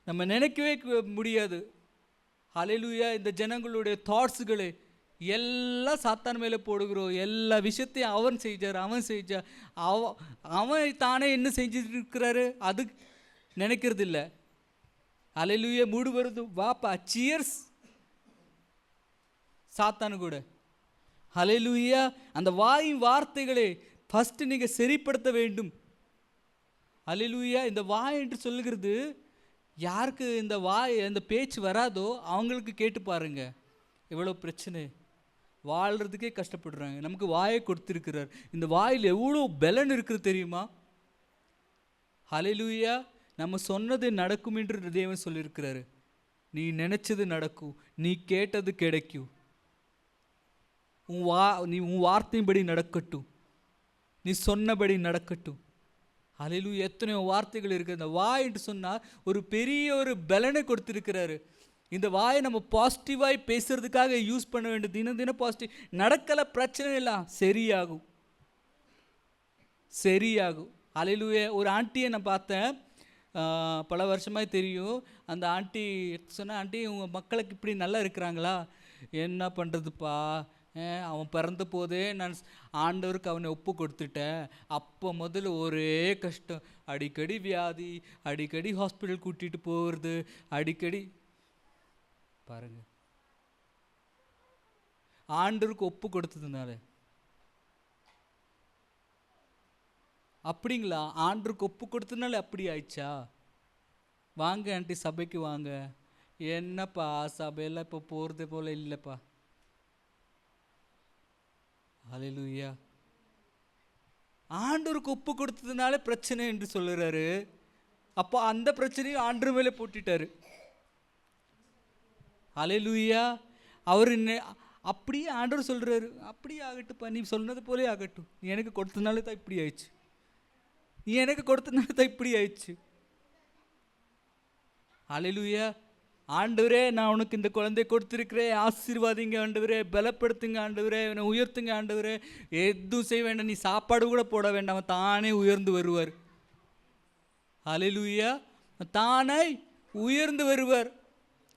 நம்ம நினைக்கவே முடியாது. ஹல்லேலூயா. இந்த ஜனங்களுடைய தாட்ஸுகளை எல்லாம் சாத்தான் மேலே போடுகிறோம். எல்லா விஷயத்தையும் அவன் செஞ்சார். அவன் தானே என்ன செஞ்சுட்டு இருக்கிறாரு அது நினைக்கிறது இல்லை. ஹல்லேலூயா. மூடு வருது, வாப்பா சியர்ஸ் சாத்தானு கூட. ஹல்லேலூயா. அந்த வாயின் வார்த்தைகளை ஃபஸ்ட்டு நீங்கள் சரிப்படுத்த வேண்டும். ஹல்லேலூயா. இந்த வாய் என்று சொல்லுகிறது, யாருக்கு இந்த பேச்சு வராதோ அவங்களுக்கு கேட்டு பாருங்க, எவ்வளோ பிரச்சனை, வாழ்கிறதுக்கே கஷ்டப்படுறாங்க. நமக்கு வாயை கொடுத்துருக்கிறார். இந்த வாயில் எவ்வளோ பலன் இருக்குது தெரியுமா? ஹல்லேலூயா. நம்ம சொன்னது நடக்கும் என்று தேவன் சொல்லியிருக்கிறாரு. நீ நினச்சது நடக்கும், நீ கேட்டது கிடைக்கும், உன் வார்த்தையின்படி நடக்கட்டும், நீ சொன்னபடி நடக்கட்டும். ஹல்லேலூயா. எத்தனையோ வார்த்தைகள் இருக்குது. இந்த வாய் என்று சொன்னால் ஒரு பெரிய ஒரு பலனை கொடுத்துருக்கிறாரு. இந்த வாயை நம்ம பாசிட்டிவாக பேசுறதுக்காக யூஸ் பண்ண வேண்டியது. தினம் பாசிட்டிவ். நடக்கலை, பிரச்சனை இல்லை, சரியாகும். ஹல்லேலூயா. ஒரு ஆண்டியை நான் பார்த்தேன், பல வருஷமாக தெரியும். அந்த ஆண்டி சொன்ன, ஆண்டி உங்கள் மக்களுக்கு இப்படி நல்லா இருக்கிறாங்களா? என்ன பண்ணுறதுப்பா, அவன் பிறந்த போதே நான் ஆண்டவருக்கு அவனை ஒப்பு கொடுத்துட்டேன். அப்போ முதல்ல ஒரே கஷ்டம், அடிக்கடி வியாதி, அடிக்கடி ஹாஸ்பிட்டல் கூட்டிகிட்டு போகிறது, அடிக்கடி பாருங்க. ஆண்டவருக்கு ஒப்பு கொடுத்ததுனால. அப்படிங்களா? ஆண்டவருக்கு ஒப்பு கொடுத்ததுனால அப்படி ஆயிடுச்சா? வாங்க ஆண்டி, சபைக்கு வாங்க. என்னப்பா சபையெல்லாம் இப்போ போகிறது போல இல்லைப்பா. ஹல்லேலூயா. ஆண்டவருக்கு ஒப்பு கொடுத்ததுனால பிரச்சனை என்று சொல்லுறாரு. அப்போ அந்த பிரச்சனையும் ஆண்டவர் மேலே போட்டுட்டாரு. ஹல்லேலூயா. அவர் அப்படியே ஆண்டவர் சொல்கிறாரு, அப்படியே ஆகட்டும்ப்பா, நீ சொன்னது போலே ஆகட்டும். நீ எனக்கு கொடுத்ததுனால தான் இப்படி ஆயிடுச்சு, நீ எனக்கு கொடுத்ததுனால தான் இப்படி ஆயிடுச்சு. ஹல்லேலூயா. ஆண்டவரே, நான் உனக்கு இந்த குழந்தை கொடுத்துருக்கிறேன், ஆசீர்வாதிங்க ஆண்டவரே, பலப்படுத்துங்க ஆண்டவரே, என்னை உயர்த்துங்க ஆண்டவரே. எதுவும் செய்ய வேண்டாம், நீ சாப்பாடு கூட போட வேண்டாம், தானே உயர்ந்து வருவார். ஹல்லேலூயா. தானே உயர்ந்து வருவார்.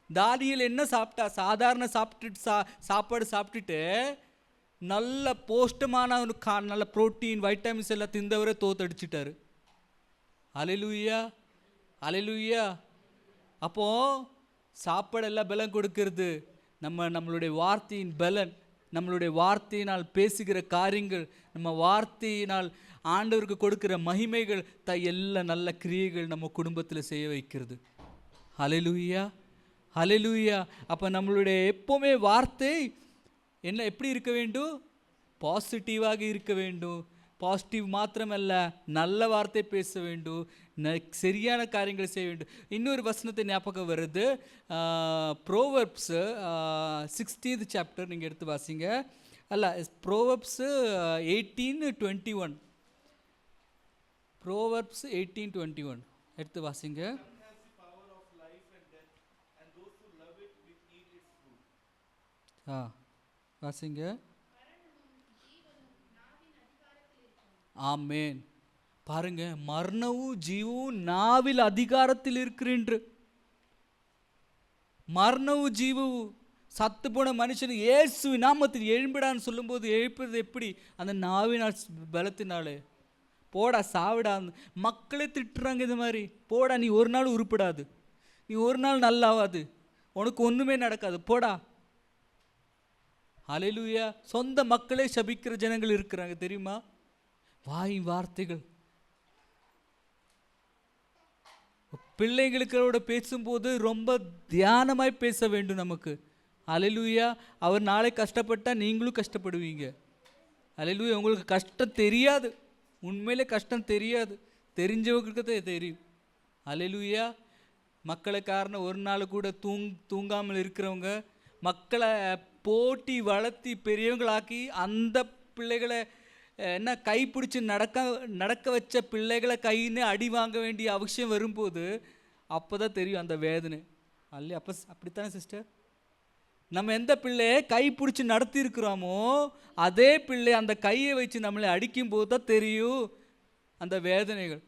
தானியேல் என்ன சாப்பிட்டா? சாதாரண சாப்பாடு சாப்பிட்டுட்டு நல்ல போஷ்டமான நல்ல புரோட்டீன், வைட்டமின்ஸ் எல்லாம் திந்தவரை தோத்தடிச்சிட்டாரு. ஹல்லேலூயா. ஹல்லேலூயா. அப்போது சாப்பாடெல்லாம் பலன் கொடுக்கறது நம்மளுடைய வார்த்தையின் பலன். நம்மளுடைய வார்த்தையினால் பேசுகிற காரியங்கள், நம்ம வார்த்தையினால் ஆண்டவருக்கு கொடுக்கிற மகிமைகள் எல்லாம் நல்ல கிரியைகள் நம்ம குடும்பத்தில் செய்ய வைக்கிறது. ஹல்லேலூயா. ஹல்லேலூயா. அப்போ நம்மளுடைய எப்போவுமே வார்த்தை என்ன எப்படி இருக்க வேண்டும்? பாசிட்டிவாக இருக்க வேண்டும். பாசிட்டிவ் மாத்திரமல்ல, நல்ல வார்த்தை பேச வேண்டும், சரியான காரியங்களை செய்ய வேண்டும். இன்னொரு வசனத்தை ஞாபகம் வருது, ப்ரோவர்ப்ஸ் 16th சாப்டர் நீங்கள் எடுத்து வாசிங்க. அல்ல, ப்ரோவர்ப்ஸ் 18:21. ப்ரோவர்ப்ஸ் 18:21 எடுத்து வாசிங்க. வாசிங்க. ஆமேன். பாருங்க, மரணமும் ஜீவவும் நாவில் அதிகாரத்தில் இருக்கிறேன். மரணமும் ஜீவவும் சத்து போன மனுஷன் இயேசு நாமத்தில் எழும்பிடான்னு சொல்லும்போது எழுப்புறது எப்படி? அந்த நாவினால் பலத்தினாலே. போடா சாவிடா, மக்களே திட்டுறாங்க இது மாதிரி. போடா, நீ ஒரு நாள் உருப்படாது, நீ ஒரு நாள் நல்லாவாது, உனக்கு ஒன்றுமே நடக்காது, போடா. ஹல்லேலூயா. சொந்த மக்களே சபிக்கிற ஜனங்கள் இருக்கிறாங்க தெரியுமா? வாய் வார்த்தைகள். பிள்ளைகளுக்களோட பேசும்போது ரொம்ப தியானமாய் பேச வேண்டும் நமக்கு. ஹல்லேலூயா. அவர் நாளை கஷ்டப்பட்டால் நீங்களும் கஷ்டப்படுவீங்க. ஹல்லேலூயா. உங்களுக்கு கஷ்டம் தெரியாது, உண்மையிலே கஷ்டம் தெரியாது, தெரிஞ்சவங்களுக்கு தான் தெரியும். ஹல்லேலூயா. மக்களை காரணம் ஒரு நாள் கூட தூங்காமல் இருக்கிறவங்க, மக்களை போட்டி வளர்த்தி பெரியவங்களாக்கி அந்த பிள்ளைகளை என்ன கைப்பிடிச்சி நடக்க வச்ச பிள்ளைகளை கைன்னு அடி வாங்க வேண்டிய அவசியம் வரும்போது அப்போ தான் தெரியும் அந்த வேதனை. அல்ல அப்போ அப்படித்தானே சிஸ்டர்? நம்ம எந்த பிள்ளையை கை பிடிச்சி நடத்தி இருக்கிறோமோ அதே பிள்ளை அந்த கையை வச்சு நம்மளை அடிக்கும்போது தான் தெரியும் அந்த வேதனைகள்.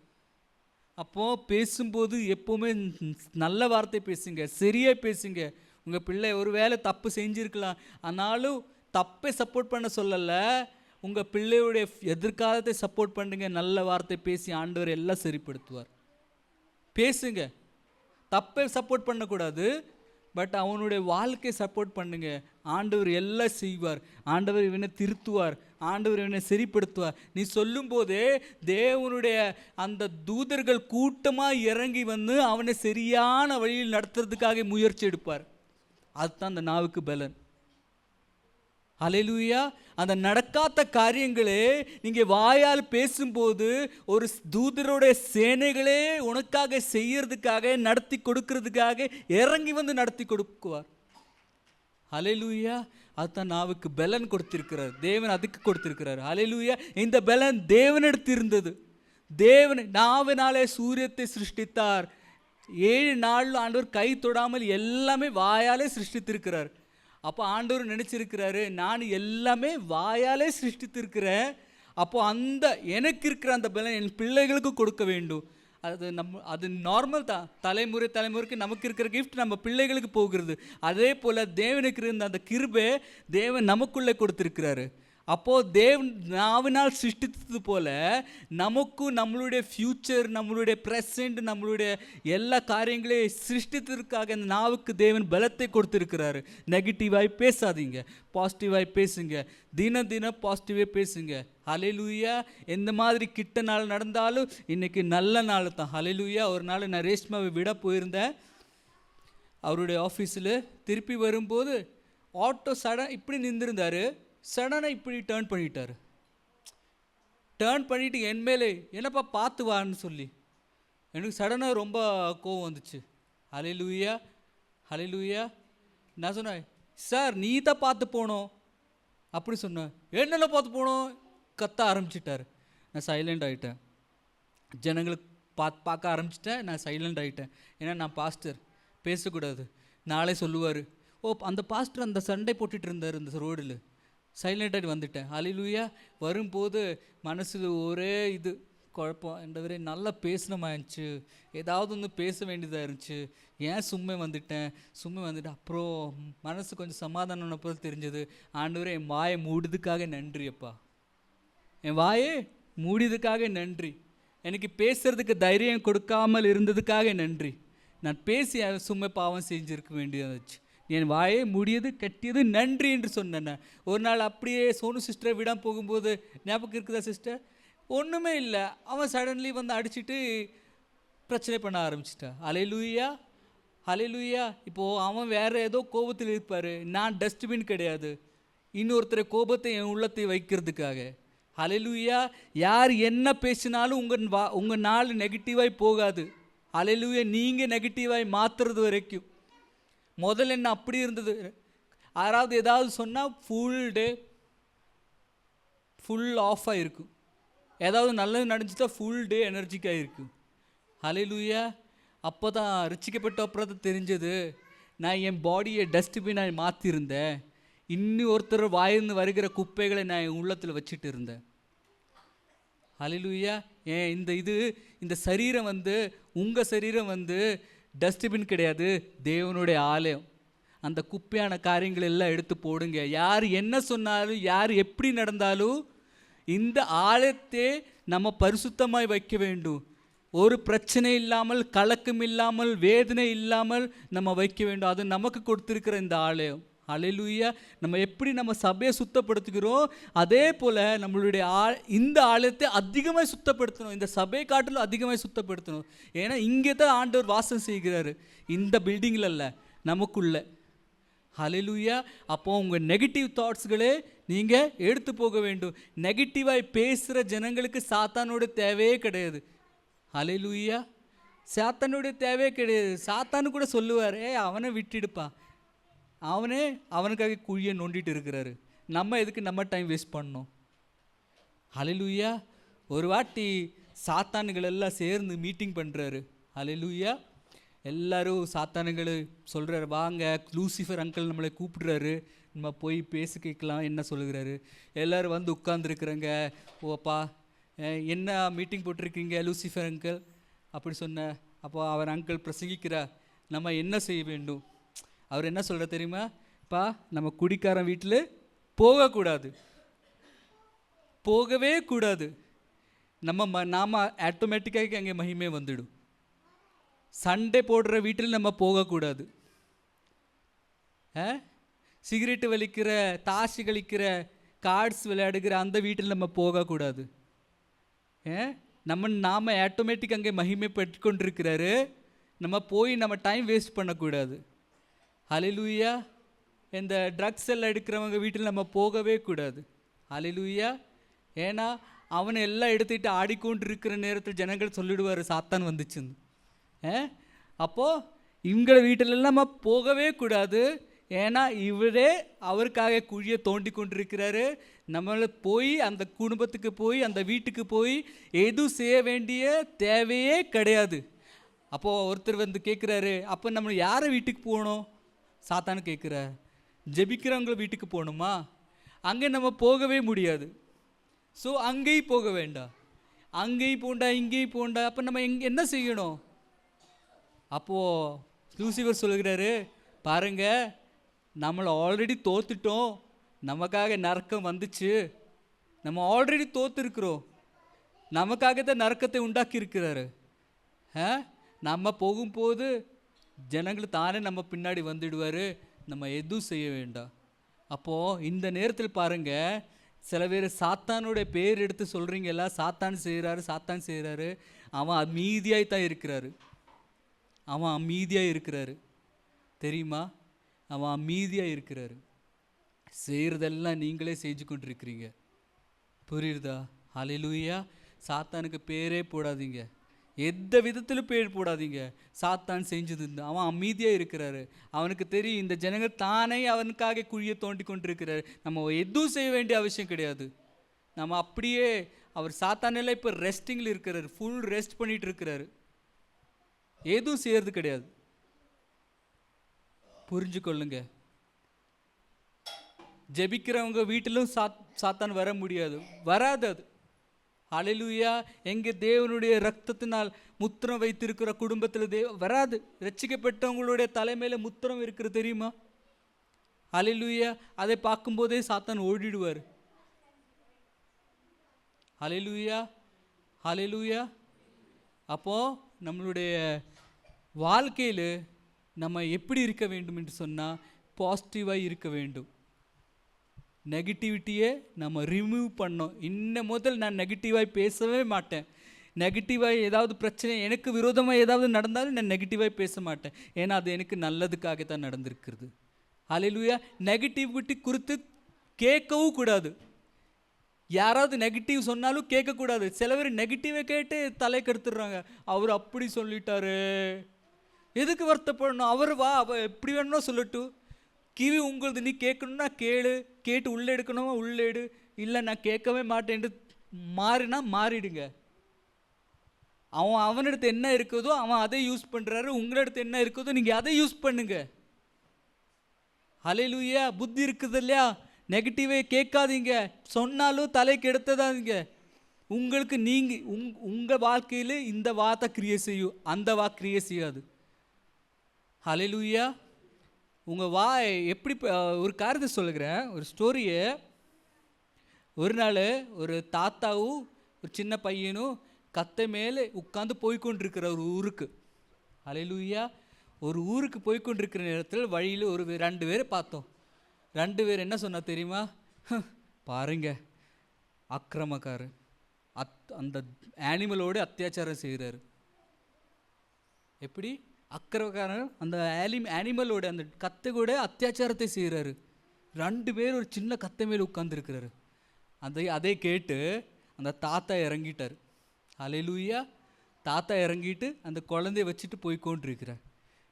அப்போது பேசும்போது எப்போவுமே நல்ல வார்த்தை பேசுங்க, சரியாக பேசுங்க. உங்கள் பிள்ளை ஒரு வேளை தப்பு செஞ்சுருக்கலாம், ஆனாலும் தப்பை சப்போர்ட் பண்ண சொல்லலை, உங்கள் பிள்ளையுடைய எதிர்காலத்தை சப்போர்ட் பண்ணுங்க. நல்ல வார்த்தை பேசி ஆண்டவர் எல்லாம் சரிப்படுத்துவார். பேசுங்க, தப்பை சப்போர்ட் பண்ணக்கூடாது, பட் அவனுடைய வாழ்க்கையை சப்போர்ட் பண்ணுங்க. ஆண்டவர் எல்லாம் செய்வார், ஆண்டவர் இவனை திருத்துவார், ஆண்டவர் இவனை சரிப்படுத்துவார். நீ சொல்லும் போதே தேவனுடைய அந்த தூதர்கள் கூட்டமாக இறங்கி வந்து அவனை சரியான வழியில் நடத்துறதுக்காக முயற்சி எடுப்பார். அதுதான் அந்த நாவுக்கு பலன். ஹல்லேலூயா. அந்த நடக்காத காரியங்களே நீங்கள் வாயால் பேசும்போது ஒரு தூதருடைய சேனைகளே உனக்காக செய்யறதுக்காக நடத்தி கொடுக்கறதுக்காக இறங்கி வந்து நடத்தி கொடுக்குவார். ஹல்லேலூயா. அதுதான் நாவுக்கு பலன் கொடுத்திருக்கிறார் தேவன், அதுக்கு கொடுத்திருக்கிறார். ஹல்லேலூயா. இந்த பலன் தேவனிடத்து இருந்தது. தேவன் நாவினாலே சூரியத்தை சிருஷ்டித்தார். 7 நாள் ஆண்டவர் கை தொடாமல் எல்லாமே வாயாலே சிருஷ்டித்திருக்கிறார். அப்போ ஆண்டவர் நினச்சிருக்கிறாரு, நான் எல்லாமே வாயாலே சிருஷ்டித்திருக்கிறேன், அப்போது அந்த எனக்கு இருக்கிற அந்த பலன் என் பிள்ளைகளுக்கு கொடுக்க வேண்டும். அது நார்மல் தான். தலைமுறைக்கு நமக்கு இருக்கிற கிஃப்ட் நம்ம பிள்ளைகளுக்கு போகிறது. அதே போல் தேவனுக்கு இருந்த அந்த கிருபை தேவன் நமக்குள்ளே கொடுத்துருக்கிறாரு. அப்போது தேவன் நாவினால் சிருஷ்டித்தது போல நமக்கும் நம்மளுடைய ஃப்யூச்சர், நம்மளுடைய ப்ரெசண்ட், நம்மளுடைய எல்லா காரியங்களையும் சிருஷ்டித்ததற்காக அந்த நாவுக்கு தேவன் பலத்தை கொடுத்துருக்கிறாரு. நெகட்டிவாய் பேசாதீங்க, பாசிட்டிவாய் பேசுங்க. தினம் பாசிட்டிவாக பேசுங்க. ஹல்லேலூயா. எந்த மாதிரி கிட்ட நாள் நடந்தாலும் இன்றைக்கி நல்ல நாள் தான். ஹல்லேலூயா. ஒரு நாள் நான் ரேஷ்மாவை விட போயிருந்தேன் அவருடைய ஆஃபீஸில். திருப்பி வரும்போது ஆட்டோ சடன் இப்படி நின்றுருந்தார். சடனாக இப்படி டேர்ன் பண்ணிவிட்டு என் மேலே என்னப்பா பார்த்து வான்னு சொல்லி எனக்கு சடனாக ரொம்ப கோவம் வந்துச்சு. ஹல்லேலூயா. ஹல்லேலூயா. நான் சொன்னேன், சார் நீ தான் பார்த்து போனோம் அப்படி சொன்னேன். என்னென்ன பார்த்து போனோம் கத்த ஆரம்பிச்சிட்டார். நான் சைலண்ட் ஆகிட்டேன். ஜனங்களுக்கு பார்க்க ஆரம்பிச்சிட்டேன். நான் சைலண்ட் ஆகிட்டேன். ஏன்னா நான் பாஸ்டர், பேசக்கூடாது. நாளே சொல்லுவார், ஓ அந்த பாஸ்டர் அந்த சண்டை போட்டுட்டு இருந்தார் இந்த ரோடில். சைலண்டாக வந்துட்டேன். ஹல்லேலூயா. வரும்போது மனசில் ஒரே இது குழப்பம். என்றவரே நல்லா பேசணுமாயிருந்துச்சு, ஏதாவது ஒன்று பேச வேண்டியதாக இருந்துச்சு, ஏன் சும்மா வந்துட்டேன். அப்புறம் மனசு கொஞ்சம் சமாதானம் போது தெரிஞ்சது, ஆண்டவரே என் வாயை மூடியதுக்காக நன்றி அப்பா, என் வாயை மூடியதுக்காக நன்றி, எனக்கு பேசுறதுக்கு தைரியம் கொடுக்காமல் இருந்ததுக்காக நன்றி. நான் பேசி சும்மா பாவம் செஞ்சுருக்க வேண்டியதாச்சு. என் வாயை மூடியது கட்டியது நன்றி என்று சொன்னேன். ஒரு நாள் அப்படியே சோனு சிஸ்டரை விடாமல் போகும்போது ஞாபகம் இருக்குதா சிஸ்டர்? ஒன்றுமே இல்லை, அவன் சடன்லி வந்து அடிச்சுட்டு பிரச்சனை பண்ண ஆரம்பிச்சிட்டான். ஹல்லேலூயா. ஹல்லேலூயா. இப்போது அவன் வேறு ஏதோ கோபத்தில் இருப்பார், நான் டஸ்ட்பின் கிடையாது இன்னொருத்தரை கோபத்தை என் உள்ளத்தை வைக்கிறதுக்காக. ஹல்லேலூயா. யார் என்ன பேசினாலும் உங்கள் நாள் நெகட்டிவாய் போகாது. ஹல்லேலூயா. நீங்கள் நெகட்டிவாய் மாற்றுறது வரைக்கும். முதல்ல என்ன அப்படி இருந்தது, யாராவது ஏதாவது சொன்னால் ஃபுல் டே ஃபுல் ஆஃபாக இருக்கும். ஏதாவது நல்லது நடந்துச்சுட்டா ஃபுல் டே எனர்ஜிக்காக இருக்கும். ஹல்லேலூயா. அப்போ தான் ரட்சிக்கப்பட்ட அப்புறம் தான் தெரிஞ்சது, நான் என் பாடியை டஸ்ட்பினாக மாற்றிருந்தேன். இன்னும் ஒருத்தர் வாயிருந்து வருகிற குப்பைகளை நான் என் உள்ளத்தில் வச்சுட்டு இருந்தேன். ஹல்லேலூயா. இந்த சரீரம் உங்கள் சரீரம் டஸ்ட்பின் கிடையாது, தேவனுடைய ஆலயம். அந்த குப்பையான காரியங்கள் எல்லாம் எடுத்து போடுங்க. யார் என்ன சொன்னாலும், யார் எப்படி நடந்தாலும் இந்த ஆலயத்தை நம்ம பரிசுத்தமாய் வைக்க வேண்டும். ஒரு பிரச்சனை இல்லாமல், கலக்கம் இல்லாமல், வேதனை இல்லாமல் நம்ம வைக்க வேண்டும். அது நமக்கு கொடுத்திருக்கிற இந்த ஆலயம். ஹல்லேலூயா. நம்ம எப்படி நம்ம சபையை சுத்தப்படுத்துகிறோம், அதே போல் நம்மளுடைய இந்த ஆலயத்தை அதிகமாக சுத்தப்படுத்தணும். இந்த சபையை காட்டிலும் அதிகமாக சுத்தப்படுத்தணும். ஏன்னா இங்கே தான் ஆண்டவர் வாசம் செய்கிறாரு, இந்த பில்டிங்கில் இல்லை, நமக்குள்ள. ஹல்லேலூயா. அப்போ உங்கள் நெகட்டிவ் தாட்ஸ்களே நீங்கள் எடுத்து போக வேண்டும். நெகட்டிவாக பேசுகிற ஜனங்களுக்கு சாத்தானோட தேவையே கிடையாது. ஹல்லேலூயா. சாத்தானுடைய தேவையே கிடையாது. சாத்தானு கூட சொல்லுவார், அவனை விட்டுடுப்பா, அவனே அவனுக்காக குழியை நோண்டிட்டு இருக்கிறாரு, நம்ம எதுக்கு நம்ம டைம் வேஸ்ட் பண்ணோம். ஹல்லேலூயா. ஒரு வாட்டி சாத்தானுகள் எல்லாம் சேர்ந்து மீட்டிங் பண்ணுறாரு. ஹல்லேலூயா. எல்லாரும் சாத்தானுகள் சொல்கிறாரு, வாங்க லூசிஃபர் அங்கிள் நம்மளை கூப்பிடுறாரு, நம்ம போய் பேச கேட்கலாம், என்ன சொல்லுகிறாரு. எல்லோரும் வந்து உட்காந்துருக்குறேங்க. ஓப்பா என்ன மீட்டிங் போட்டிருக்கீங்க லூசிஃபர் அங்கிள் அப்படி சொன்ன. அப்போ அவர் அங்கிள் பிரசங்கிக்கிறார், நம்ம என்ன செய்ய வேண்டும். அவர் என்ன சொல்கிற தெரியுமா, பா நம்ம குடிக்காரன் வீட்டில் போகக்கூடாது, போகவே கூடாது. நாம் ஆட்டோமேட்டிக்காக அங்கே மகிமே வந்துடும். சண்டே போடுற வீட்டில் நம்ம போகக்கூடாது. சிகரெட்டு வலிக்கிற, தாசி கழிக்கிற, கார்ட்ஸ் விளையாடுகிற அந்த வீட்டில் நம்ம போகக்கூடாது. நாம் ஆட்டோமேட்டிக் அங்கே மகிமை பெற்றுக்கொண்டிருக்கிறாரு, நம்ம போய் நம்ம டைம் வேஸ்ட் பண்ணக்கூடாது. ஹல்லேலூயா. இந்த ட்ரக்ஸ் எல்லாம் எடுக்கிறவங்க வீட்டில் நம்ம போகவே கூடாது. ஹல்லேலூயா. ஏன்னா அவனை எல்லாம் எடுத்துகிட்டு ஆடிக்கொண்டு இருக்கிற நேரத்தில் ஜனங்கள் சொல்லிடுவார், சாத்தான் வந்துச்சுன்னு. அப்போது இவங்கள வீட்டிலெல்லாம் நம்ம போகவே கூடாது. ஏன்னா இவரே அவருக்காக குழியை தோண்டி கொண்டிருக்கிறாரு. நம்மளை போய் அந்த குடும்பத்துக்கு போய் அந்த வீட்டுக்கு போய் எதுவும் செய்ய வேண்டிய தேவையே கிடையாது. அப்போது ஒருத்தர் வந்து கேட்குறாரு, அப்போ நம்ம யாரை வீட்டுக்கு போகணும், சாத்தானு கேட்குறார். ஜெபிக்கிறவங்கள வீட்டுக்கு போகணுமா, அங்கே நம்ம போகவே முடியாது. ஸோ அங்கேயும் போக வேண்டாம், அங்கேயும் போண்டா இங்கேயும் போண்டா. அப்போ நம்ம என்ன செய்யணும். அப்போது லூசிஃபர் சொல்லுகிறாரு, பாருங்க நம்மளை ஆல்ரெடி தோத்துட்டோம், நமக்காக நரக்கம் வந்துச்சு, நம்ம ஆல்ரெடி தோத்துருக்குறோம், நமக்காக தான் நரக்கத்தை உண்டாக்கி இருக்கிறாரு. நம்ம போகும்போது ஜனங்கள் தானே நம்ம பின்னாடி வந்துடுவார், நம்ம எதுவும் செய்ய வேண்டாம். அப்போது இந்த நேரத்தில் பாருங்கள், சில பேர் சாத்தானுடைய பேர் எடுத்து சொல்கிறீங்களா, சாத்தான் செய்கிறாரு சாத்தான் செய்கிறாரு. அவன் அமைதியாக தான் இருக்கிறாரு, அவன் அமைதியாக இருக்கிறாரு தெரியுமா, அவன் அமைதியாக இருக்கிறாரு. செய்கிறதெல்லாம் நீங்களே செஞ்சு கொண்டிருக்கிறீங்க, புரியுதா. ஹல்லேலூயா. சாத்தானுக்கு பேரே போடாதீங்க, எந்த விதத்திலும் பேர் போடாதீங்க. சாத்தான் செஞ்சது, அவன் அமைதியாக இருக்கிறாரு. அவனுக்கு தெரியும் இந்த ஜனங்கள் தானே அவனுக்காக குழியை தோண்டி கொண்டிருக்கிறாரு, நம்ம எதுவும் செய்ய வேண்டிய அவசியம் கிடையாது. நம்ம அப்படியே அவர் சாத்தானெல்லாம் இப்போ ரெஸ்டிங்கில் இருக்கிறாரு, ஃபுல் ரெஸ்ட் பண்ணிட்டு இருக்கிறாரு, எதுவும் செய்யறது கிடையாது. புரிஞ்சு கொள்ளுங்க. ஜெபிக்கிறவங்க வீட்டிலும் சாத்தான் வர முடியாது, வராது அது. ஹல்லேலூயா. எங்கே தேவனுடைய ரத்தத்தினால் முத்திரம் வைத்திருக்கிற குடும்பத்தில் வராது. ரட்சிக்கப்பட்டவங்களுடைய தலைமையில முத்திரம் இருக்கிறது தெரியுமா. ஹல்லேலூயா. அதை பார்க்கும்போதே சாத்தான் ஓடிடுவார். ஹல்லேலூயா. ஹல்லேலூயா. அப்போது நம்மளுடைய வாழ்க்கையில் நம்ம எப்படி இருக்க வேண்டும் என்று சொன்னால், பாசிட்டிவாக இருக்க வேண்டும். நெகட்டிவிட்டியை நம்ம ரிமூவ் பண்ணோம். இன்னும் முதல் நான் நெகட்டிவாக பேசவே மாட்டேன். நெகட்டிவாக ஏதாவது பிரச்சனை எனக்கு விரோதமாக ஏதாவது நடந்தாலும் நான் நெகட்டிவாக பேச மாட்டேன். ஏன்னா அது எனக்கு நல்லதுக்காக தான் நடந்திருக்கிறது. ஹல்லேலூயா. நெகட்டிவிட்டி குறித்து கேட்கவும் கூடாது. யாராவது நெகட்டிவ் சொன்னாலும் கேட்கக்கூடாது. சில பேர் நெகட்டிவை கேட்டு தலை கெடுத்துடுறாங்க. அவர் அப்படி சொல்லிட்டாரு, எதுக்கு வருத்தப்படணும், அவர் வா அவள் எப்படி வேணும்னா சொல்லட்டும், கிவி உங்களது, நீ கேட்கணும்னா கேளு, கேட்டு உள்ளே எடுக்கணுமா உள்ளே எடு, இல்லை நான் கேட்கவே மாட்டேன் மாறினா மாறிடுங்க. அவனிடத்து என்ன இருக்குதோ அவன் அதை யூஸ் பண்ணுறாரு, உங்களிடத்து என்ன இருக்குதோ நீங்கள் அதை யூஸ் பண்ணுங்க. ஹல்லேலூயா. புத்தி இருக்குது இல்லையா, நெகட்டிவே கேட்காதீங்க, சொன்னாலும் தலைக்கு எடுத்ததாதீங்க. உங்களுக்கு நீங்கள் உங்கள் வாழ்க்கையில் இந்த வார்த்தை கிரியை செய்யும், அந்த கிரியை செய்யாது. ஹல்லேலூயா. உங்கள் வாய் எப்படி ஒரு காரியத்தை சொல்லுகிறேன், ஒரு ஸ்டோரியை. ஒரு நாள் ஒரு தாத்தாவும் ஒரு சின்ன பையனும் கத்தை மேலே உட்காந்து போய்கொண்டிருக்கிற ஒரு ஊருக்கு. அல்லேலூயா. ஒரு ஊருக்கு போய்கொண்டிருக்கிற நேரத்தில் வழியில் ஒரு 2 பேரை பார்த்தோம். 2 பேர் என்ன சொன்னா தெரியுமா? பாருங்க, அக்கிரமக்காரர் அந்த ஆனிமலோடு அத்தியாச்சாரம் செய்கிறாரு. எப்படி? அக்கிரமக்காரன் அந்த ஆனிமலோட அந்த கத்தை கூட அத்தியாச்சாரத்தை செய்கிறாரு. 2 பேர் ஒரு சின்ன கத்தை மேலே உட்கார்ந்துருக்கிறாரு. அதை கேட்டு அந்த தாத்தா இறங்கிட்டார். அல்லேலூயா. தாத்தா இறங்கிட்டு அந்த குழந்தைய வச்சுட்டு போய்கொண்டிருக்கிறார்.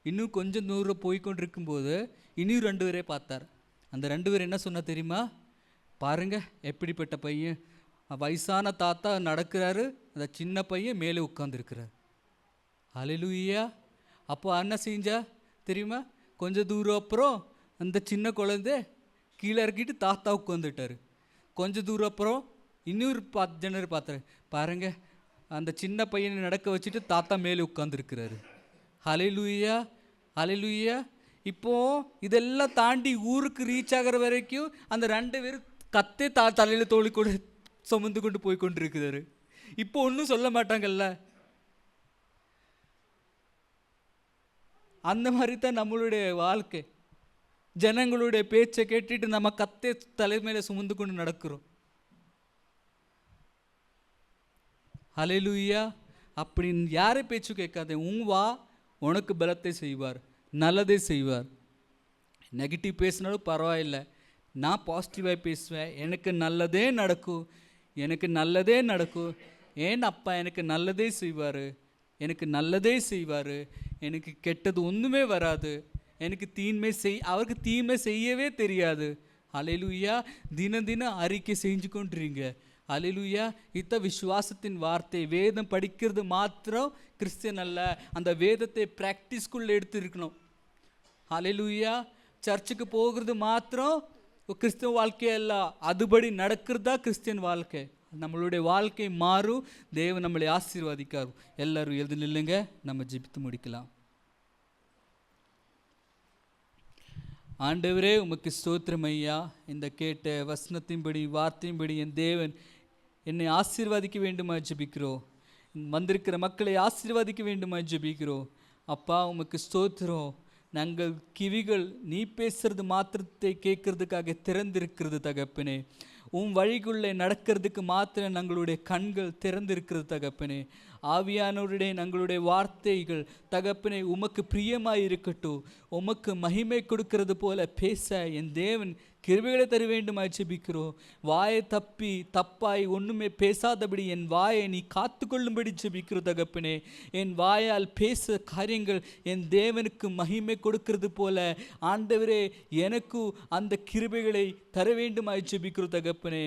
இன்னும் கொஞ்சம் தூரம் போய்கொண்டிருக்கும்போது இன்னும் 2 பேரே பார்த்தார். அந்த 2 பேர் என்ன சொன்னா தெரியுமா? பாருங்க, எப்படிப்பட்ட பையன். வயசான தாத்தா நடக்கிறாரு, அந்த சின்ன பையன் மேலே உட்கார்ந்துருக்கிறார். அல்லேலூயா. அப்போ என்ன செஞ்சா தெரியுமா? கொஞ்சம் தூரம் அப்புறம் அந்த சின்ன குழந்தை கீழே இறக்கிட்டு தாத்தா உட்காந்துட்டார். கொஞ்சம் தூரம் அப்புறம் இன்னொரு 10 ஜனர் பார்த்தாரு. பாருங்க, அந்த சின்ன பையனை நடக்க வச்சுட்டு தாத்தா மேலே உட்காந்துருக்கிறாரு. அல்லேலூயா, அல்லேலூயா. இப்போது இதெல்லாம் தாண்டி ஊருக்கு ரீச் ஆகிற வரைக்கும் அந்த 2 பேர் கத்தே தலையில் தோழி கூட சுமந்து கொண்டு போய் கொண்டிருக்கிறாரு. இப்போ ஒன்றும் சொல்ல மாட்டாங்கல்ல. அந்த மாதிரி தான் நம்மளுடைய வாழ்க்கை. ஜனங்களுடைய பேச்சை கேட்டுட்டு நம்ம கத்தே தலைமையில சுமந்து கொண்டு நடக்கிறோம். அல்லேலூயா. அப்படி யாரை பேச்சு கேட்காதே. வா உனக்கு பலத்தை செய்வார், நல்லதே செய்வார். நெகட்டிவ் பேசினாலும் பரவாயில்லை, நான் பாசிட்டிவாக பேசுவேன். எனக்கு நல்லதே நடக்கும், எனக்கு நல்லதே நடக்கும். ஏன் அப்பா எனக்கு நல்லதே செய்வார், எனக்கு நல்லதே செய்வார். எனக்கு கெட்டது ஒன்றுமே வராது. எனக்கு அவருக்கு தீமை செய்யவே தெரியாது. அல்லேலூயா. தினம் தினம் அறிக்கை செஞ்சு கொண்டிருங்க. அல்லேலூயா. விசுவாசத்தின் வார்த்தை. வேதம் படிக்கிறது மாத்திரம் கிறிஸ்டியன் அல்ல, அந்த வேதத்தை ப்ராக்டிஸ்குள்ளே எடுத்துருக்கணும். அல்லேலூயா. சர்ச்சுக்கு போகிறது மாத்திரம் கிறிஸ்தவ வாழ்க்கை அல்ல, அதுபடி நடக்கிறதா கிறிஸ்டியன் வாழ்க்கை. நம்மளுடைய வாழ்க்கை மாறும். தேவன் நம்மளை ஆசீர்வதிக்கார். எல்லாரும் எழுந்து நில்லுங்க, நம்ம ஜெபித்து முடிக்கலாம். ஆண்டவரே, உமக்கு ஸ்தோத்திரம் ஐயா. இந்த கேட்ட வசனத்தின்படி வார்த்தையின்படி என் தேவன் என்னை ஆசீர்வதிக்க வேண்டுமா ஜெபிக்கிறோம். வந்திருக்கிற மக்களை ஆசீர்வதிக்க வேண்டுமா ஜெபிக்கிறோம். அப்பா உமக்கு ஸ்தோத்திரம். நாங்கள் கிவிகள் நீ பேசுறது மாத்திரத்தை கேட்கறதுக்காக திறந்திருக்கிறது தகப்பனே. வழிக்குள்ளே நடக்கிறதுக்கு மாத்திரம் எங்களுடைய கண்கள் திறந்திருக்கிறது தகப்பனே. ஆவியானவருடைய எங்களுடைய வார்த்தைகள் தகப்பனே உமக்கு பிரியமாய் இருக்கட்டும். உமக்கு மகிமை கொடுக்கிறது போல பேச என் தேவன் கிருபைகளை தர வேண்டுமாய் ஜெபிக்கிறோம். வாயை தப்பாய் ஒன்றுமே பேசாதபடி என் வாயை நீ காத்து கொள்ளும்படி ஜெபிக்கிறோம் தகப்பனே. என் வாயால் பேச காரியங்கள் என் தேவனுக்கு மகிமை கொடுக்கிறது போல ஆண்டவரே எனக்கு அந்த கிருபைகளை தர வேண்டுமாய் ஜெபிக்கிறோம் தகப்பனே.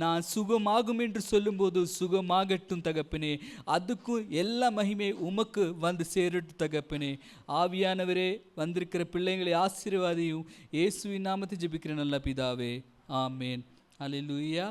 நான் சுகமாகும் என்று சொல்லும்போது சுகமாகட்டும் தகப்பனே. அதுக்கும் எல்லா மகிமை உமக்கு வந்து சேரட்டும் தகப்பனே. ஆவியானவரே, வந்திருக்கிற பிள்ளைங்களை ஆசீர்வாதியும். இயேசுவின் நாமத்தை ஜெபிக்கிறேன் நல்ல பிதாவே, ஆமேன். அல்லேலூயா.